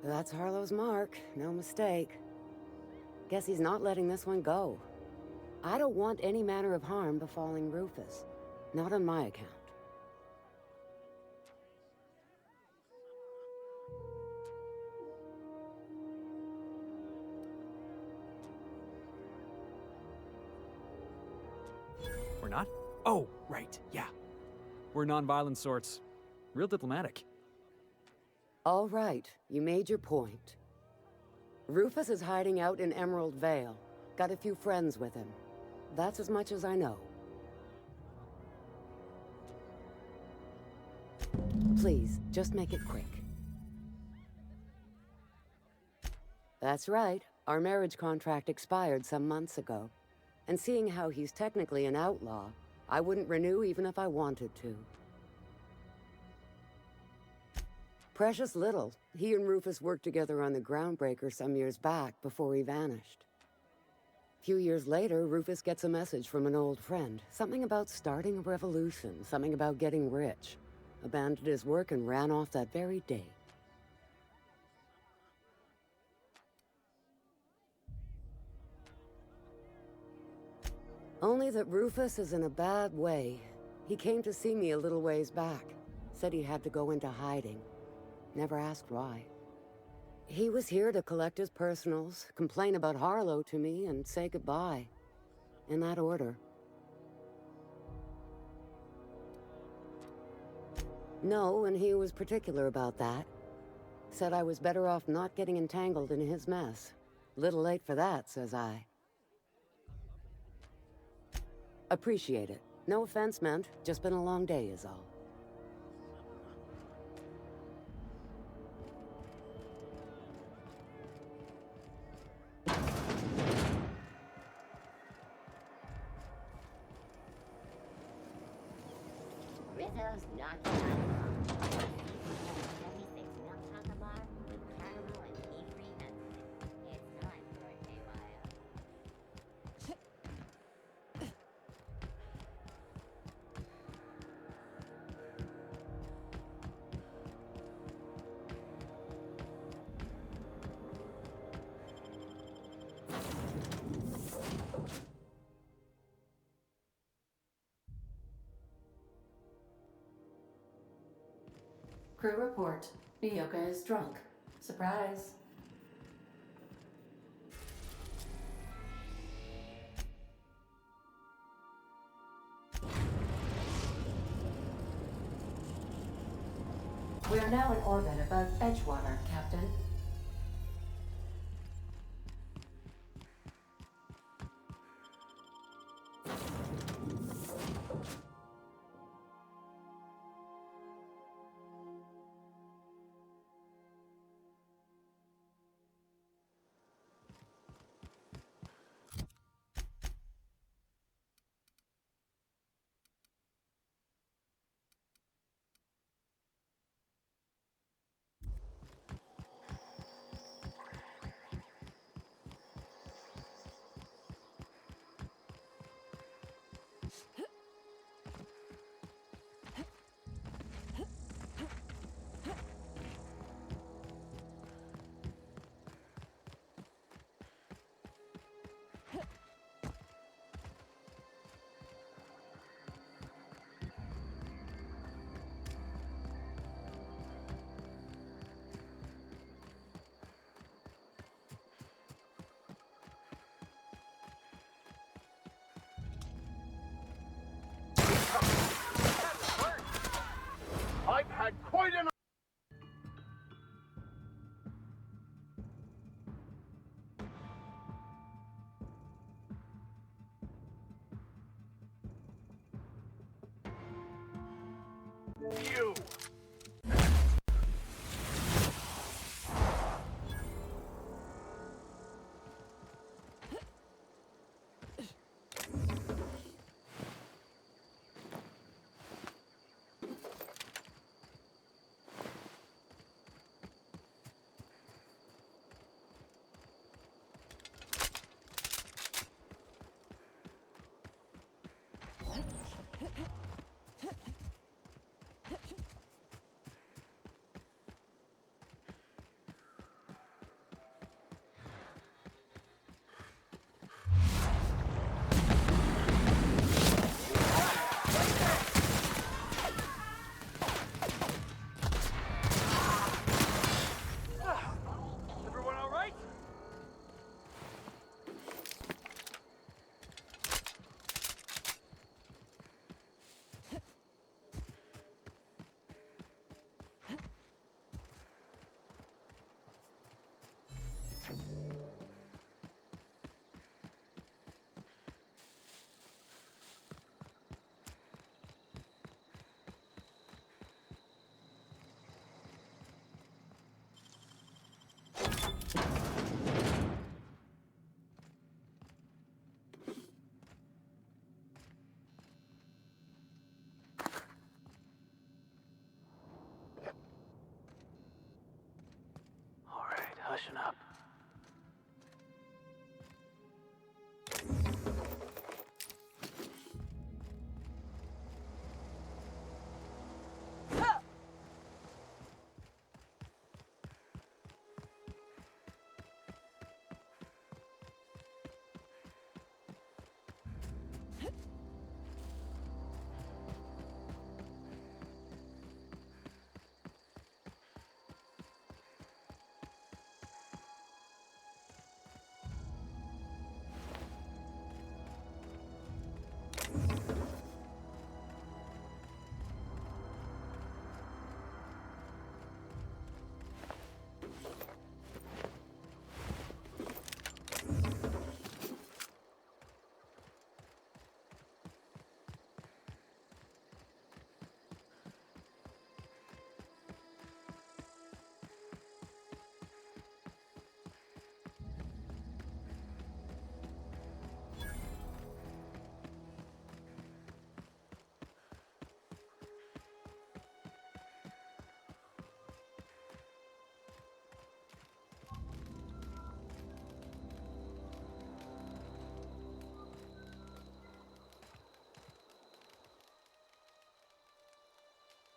That's Harlow's mark, no mistake. Guess he's not letting this one go. I don't want any manner of harm befalling Rufus. Not on my account. We're not? Oh, right, yeah. We're non-violent sorts. Real diplomatic. All right, you made your point. Rufus is hiding out in Emerald Vale. Got a few friends with him. That's as much as I know. Please, just make it quick. That's right. Our marriage contract expired some months ago. And seeing how he's technically an outlaw, I wouldn't renew even if I wanted to. Precious little. He and Rufus worked together on the Groundbreaker some years back before he vanished. A few years later, Rufus gets a message from an old friend. Something about starting a revolution, something about getting rich. Abandoned his work and ran off that very day. Only that Rufus is in a bad way. He came to see me a little ways back. Said he had to go into hiding. Never asked why. He was here to collect his personals, complain about Harlow to me, and say goodbye. In that order. No, and he was particular about that. Said I was better off not getting entangled in his mess. Little late for that, says I. Appreciate it. No offense meant, just been a long day is all. Rizzo's not the outlaw. 76 milk chocolate bar with caramel and pea-free nuts in it. It's time for a KYO. Crew report. Nyoka is drunk. Surprise. We are now in orbit above Edgewater, Captain. I've had quite enough. You. Everyone all right? All right, hushing up.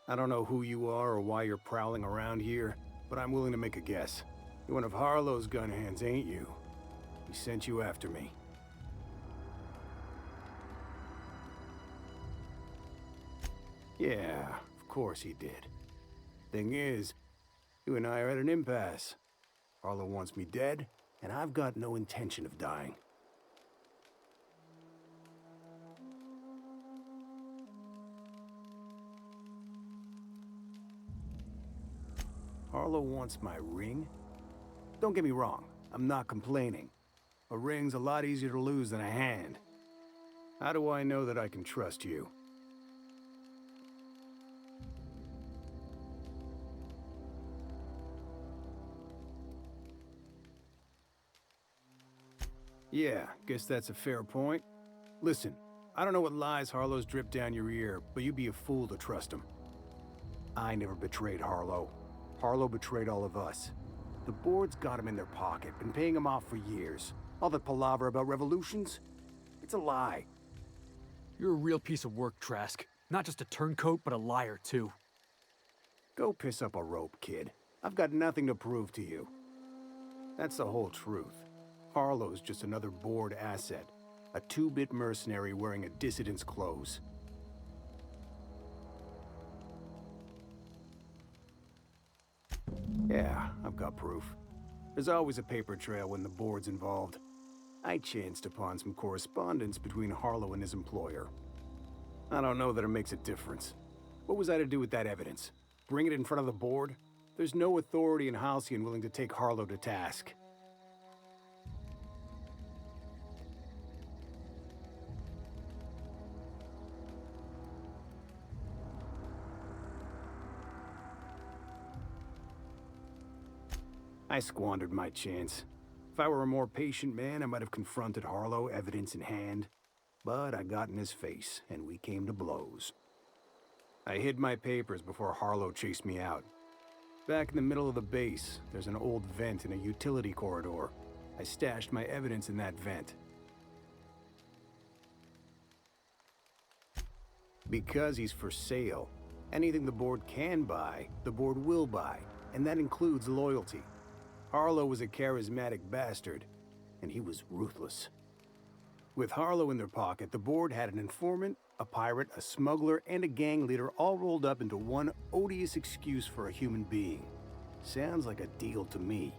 I don't know who you are or why you're prowling around here, but I'm willing to make a guess. You're one of Harlow's gun hands, ain't you? He sent you after me. Yeah, of course he did. Thing is, you and I are at an impasse. Harlow wants me dead, and I've got no intention of dying. Harlow wants my ring? Don't get me wrong, I'm not complaining. A ring's a lot easier to lose than a hand. How do I know that I can trust you? Yeah, guess that's a fair point. Listen, I don't know what lies Harlow's dripped down your ear, but you'd be a fool to trust him. I never betrayed Harlow. Harlow betrayed all of us. The board's got him in their pocket, been paying him off for years. All that palaver about revolutions? It's a lie. You're a real piece of work, Trask. Not just a turncoat, but a liar, too. Go piss up a rope, kid. I've got nothing to prove to you. That's the whole truth. Harlow's just another board asset. A two-bit mercenary wearing a dissident's clothes. Yeah, I've got proof. There's always a paper trail when the board's involved. I chanced upon some correspondence between Harlow and his employer. I don't know that it makes a difference. What was I to do with that evidence? Bring it in front of the board? There's no authority in Halcyon willing to take Harlow to task. I squandered my chance. If I were a more patient man, I might have confronted Harlow, evidence in hand. But I got in his face, and we came to blows. I hid my papers before Harlow chased me out. Back in the middle of the base, there's an old vent in a utility corridor. I stashed my evidence in that vent. Because he's for sale. Anything the board can buy, the board will buy, and that includes loyalty. Harlow was a charismatic bastard, and he was ruthless. With Harlow in their pocket, the board had an informant, a pirate, a smuggler, and a gang leader all rolled up into one odious excuse for a human being. Sounds like a deal to me.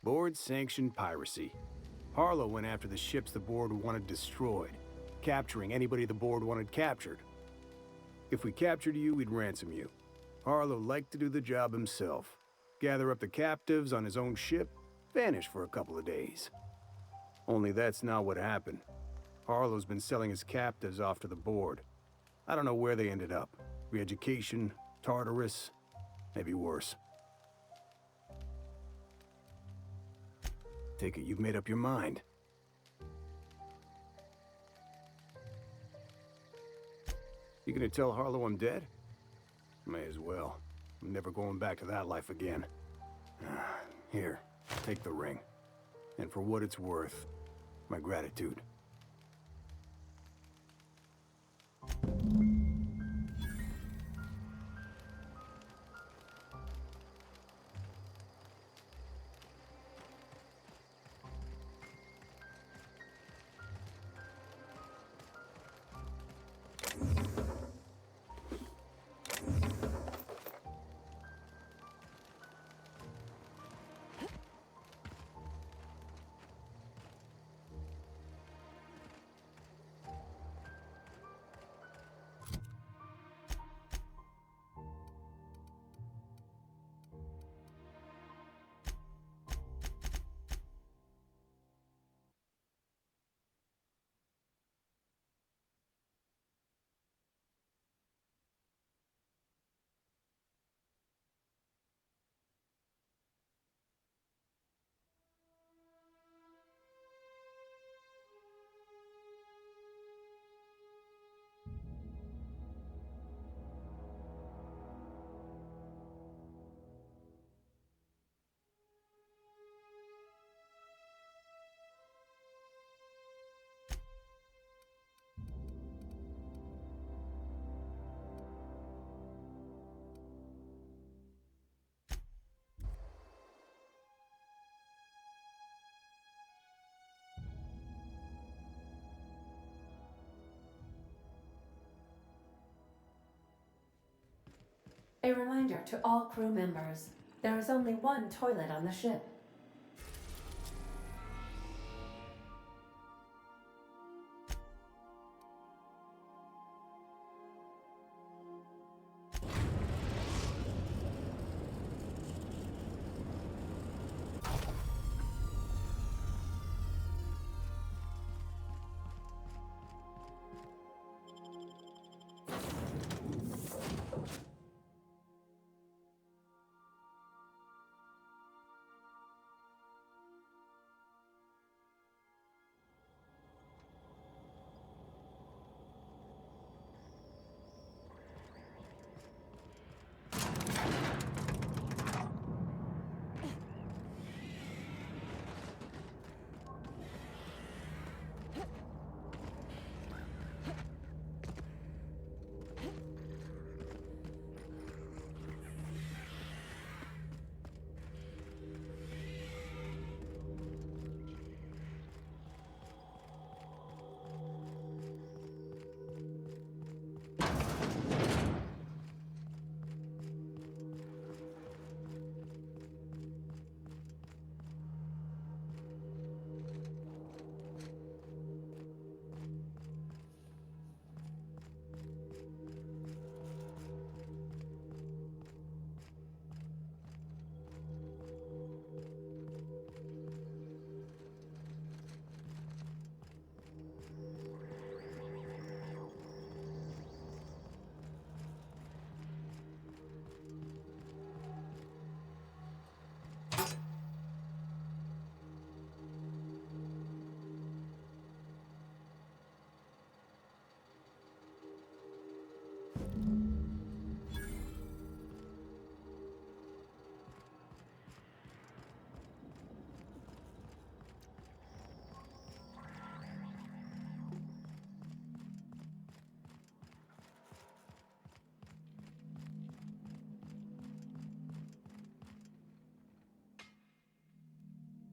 Board sanctioned piracy. Harlow went after the ships the board wanted destroyed, capturing anybody the board wanted captured. If we captured you, we'd ransom you. Harlow liked to do the job himself. Gather up the captives on his own ship, vanish for a couple of days. Only that's not what happened. Harlow's been selling his captives off to the board. I don't know where they ended up. Re-education, Tartarus, maybe worse. Take it you've made up your mind. You gonna tell Harlow I'm dead? May as well. I'm never going back to that life again. Here, take the ring. And for what it's worth, my gratitude. A reminder to all crew members, there is only one toilet on the ship.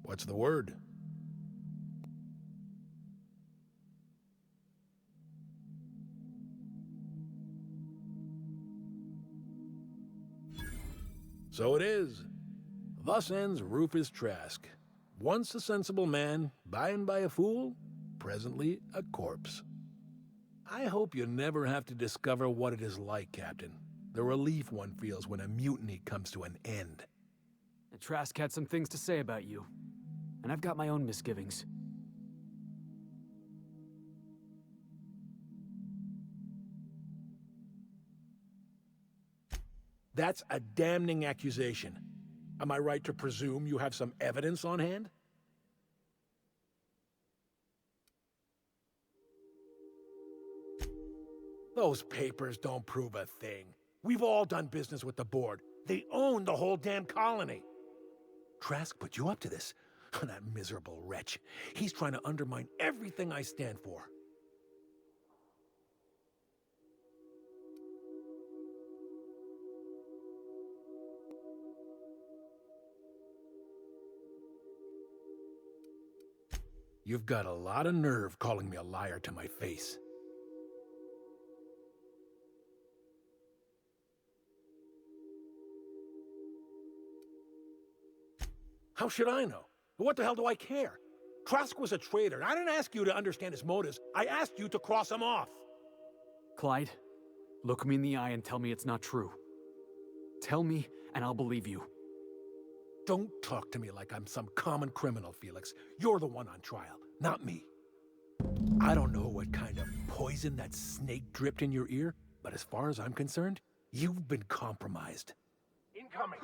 What's the word? So it is. Thus ends Rufus Trask. Once a sensible man, by and by a fool, presently a corpse. I hope you never have to discover what it is like, Captain. The relief one feels when a mutiny comes to an end. And Trask had some things to say about you. And I've got my own misgivings. That's a damning accusation. Am I right to presume you have some evidence on hand? Those papers don't prove a thing. We've all done business with the board. They own the whole damn colony. Trask put you up to this. That miserable wretch. He's trying to undermine everything I stand for. You've got a lot of nerve calling me a liar to my face. How should I know? What the hell do I care? Trask was a traitor. I didn't ask you to understand his motives. I asked you to cross him off. Clyde, look me in the eye and tell me it's not true. Tell me, and I'll believe you. Don't talk to me like I'm some common criminal, Felix. You're the one on trial, not me. I don't know what kind of poison that snake dripped in your ear, but as far as I'm concerned, you've been compromised. Incoming!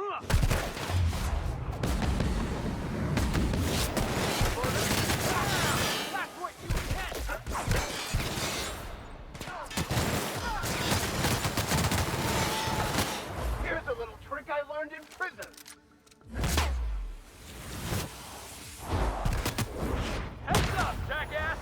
Here's a little trick I learned in prison. Heads up, jackass!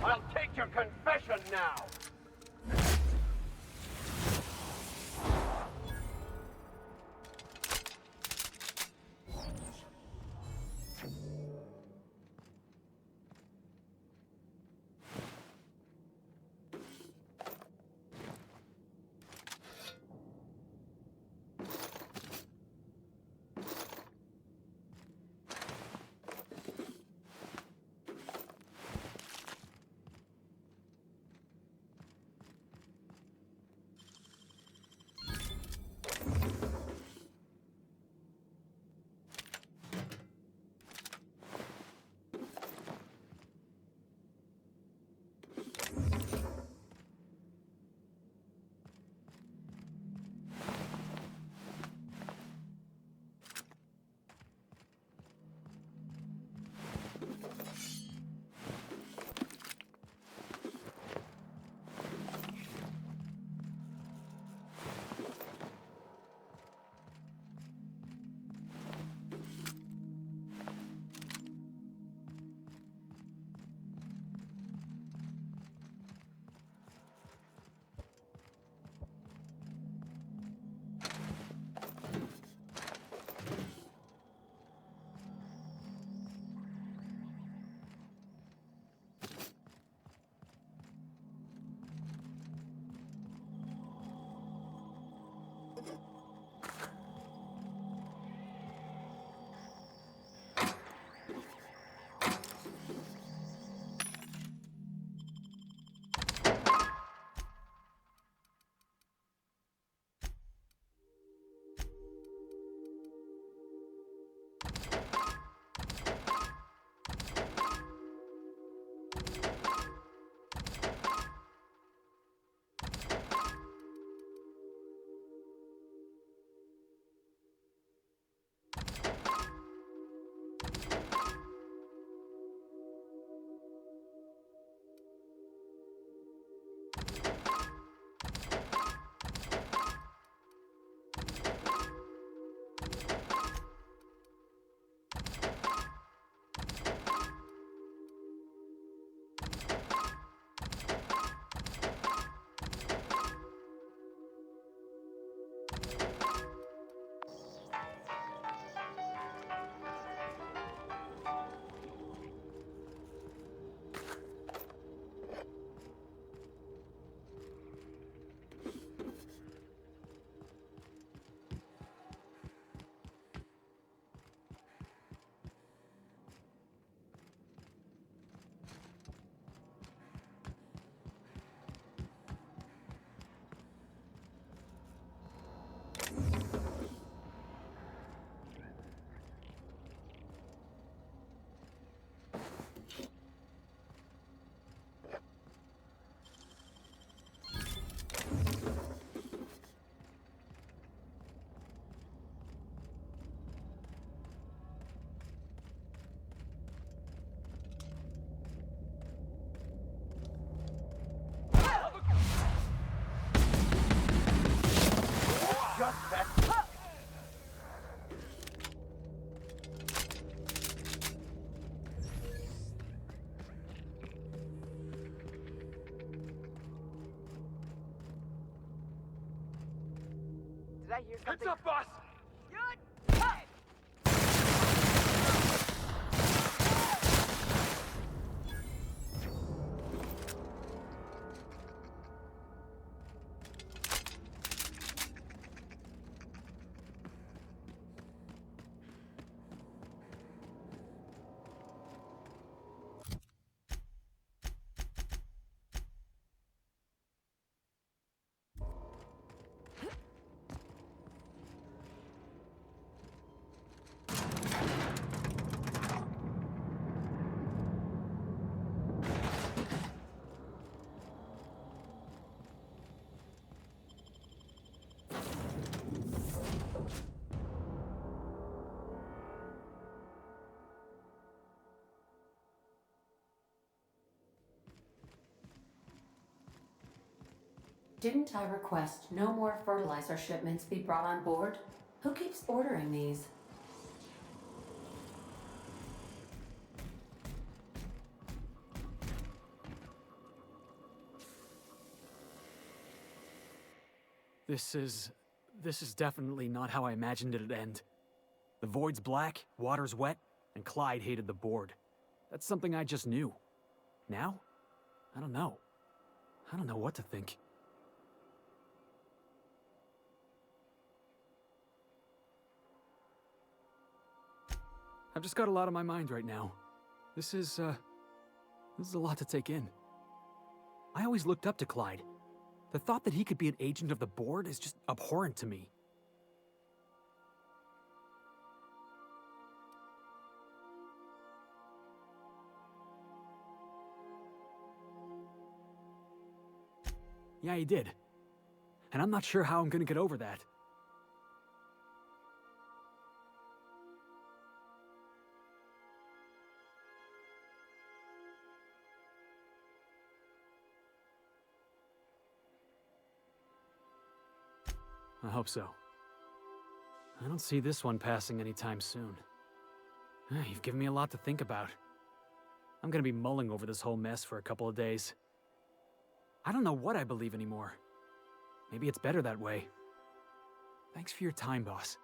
I'll take your confession now. Did I hear something? Heads up, boss! Didn't I request no more fertilizer shipments be brought on board? Who keeps ordering these? This is definitely not how I imagined it'd end. The void's black, water's wet, and Clyde hated the board. That's something I just knew. Now? I don't know. I don't know what to think. I've just got a lot on my mind right now. This is a lot to take in. I always looked up to Clyde. The thought that he could be an agent of the board is just abhorrent to me. Yeah, he did. And I'm not sure how I'm gonna get over that. I hope so. I don't see this one passing anytime soon. You've given me a lot to think about. I'm gonna be mulling over this whole mess for a couple of days. I don't know what I believe anymore. Maybe it's better that way. Thanks for your time, boss.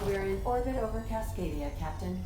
We're in orbit over Cascadia, Captain.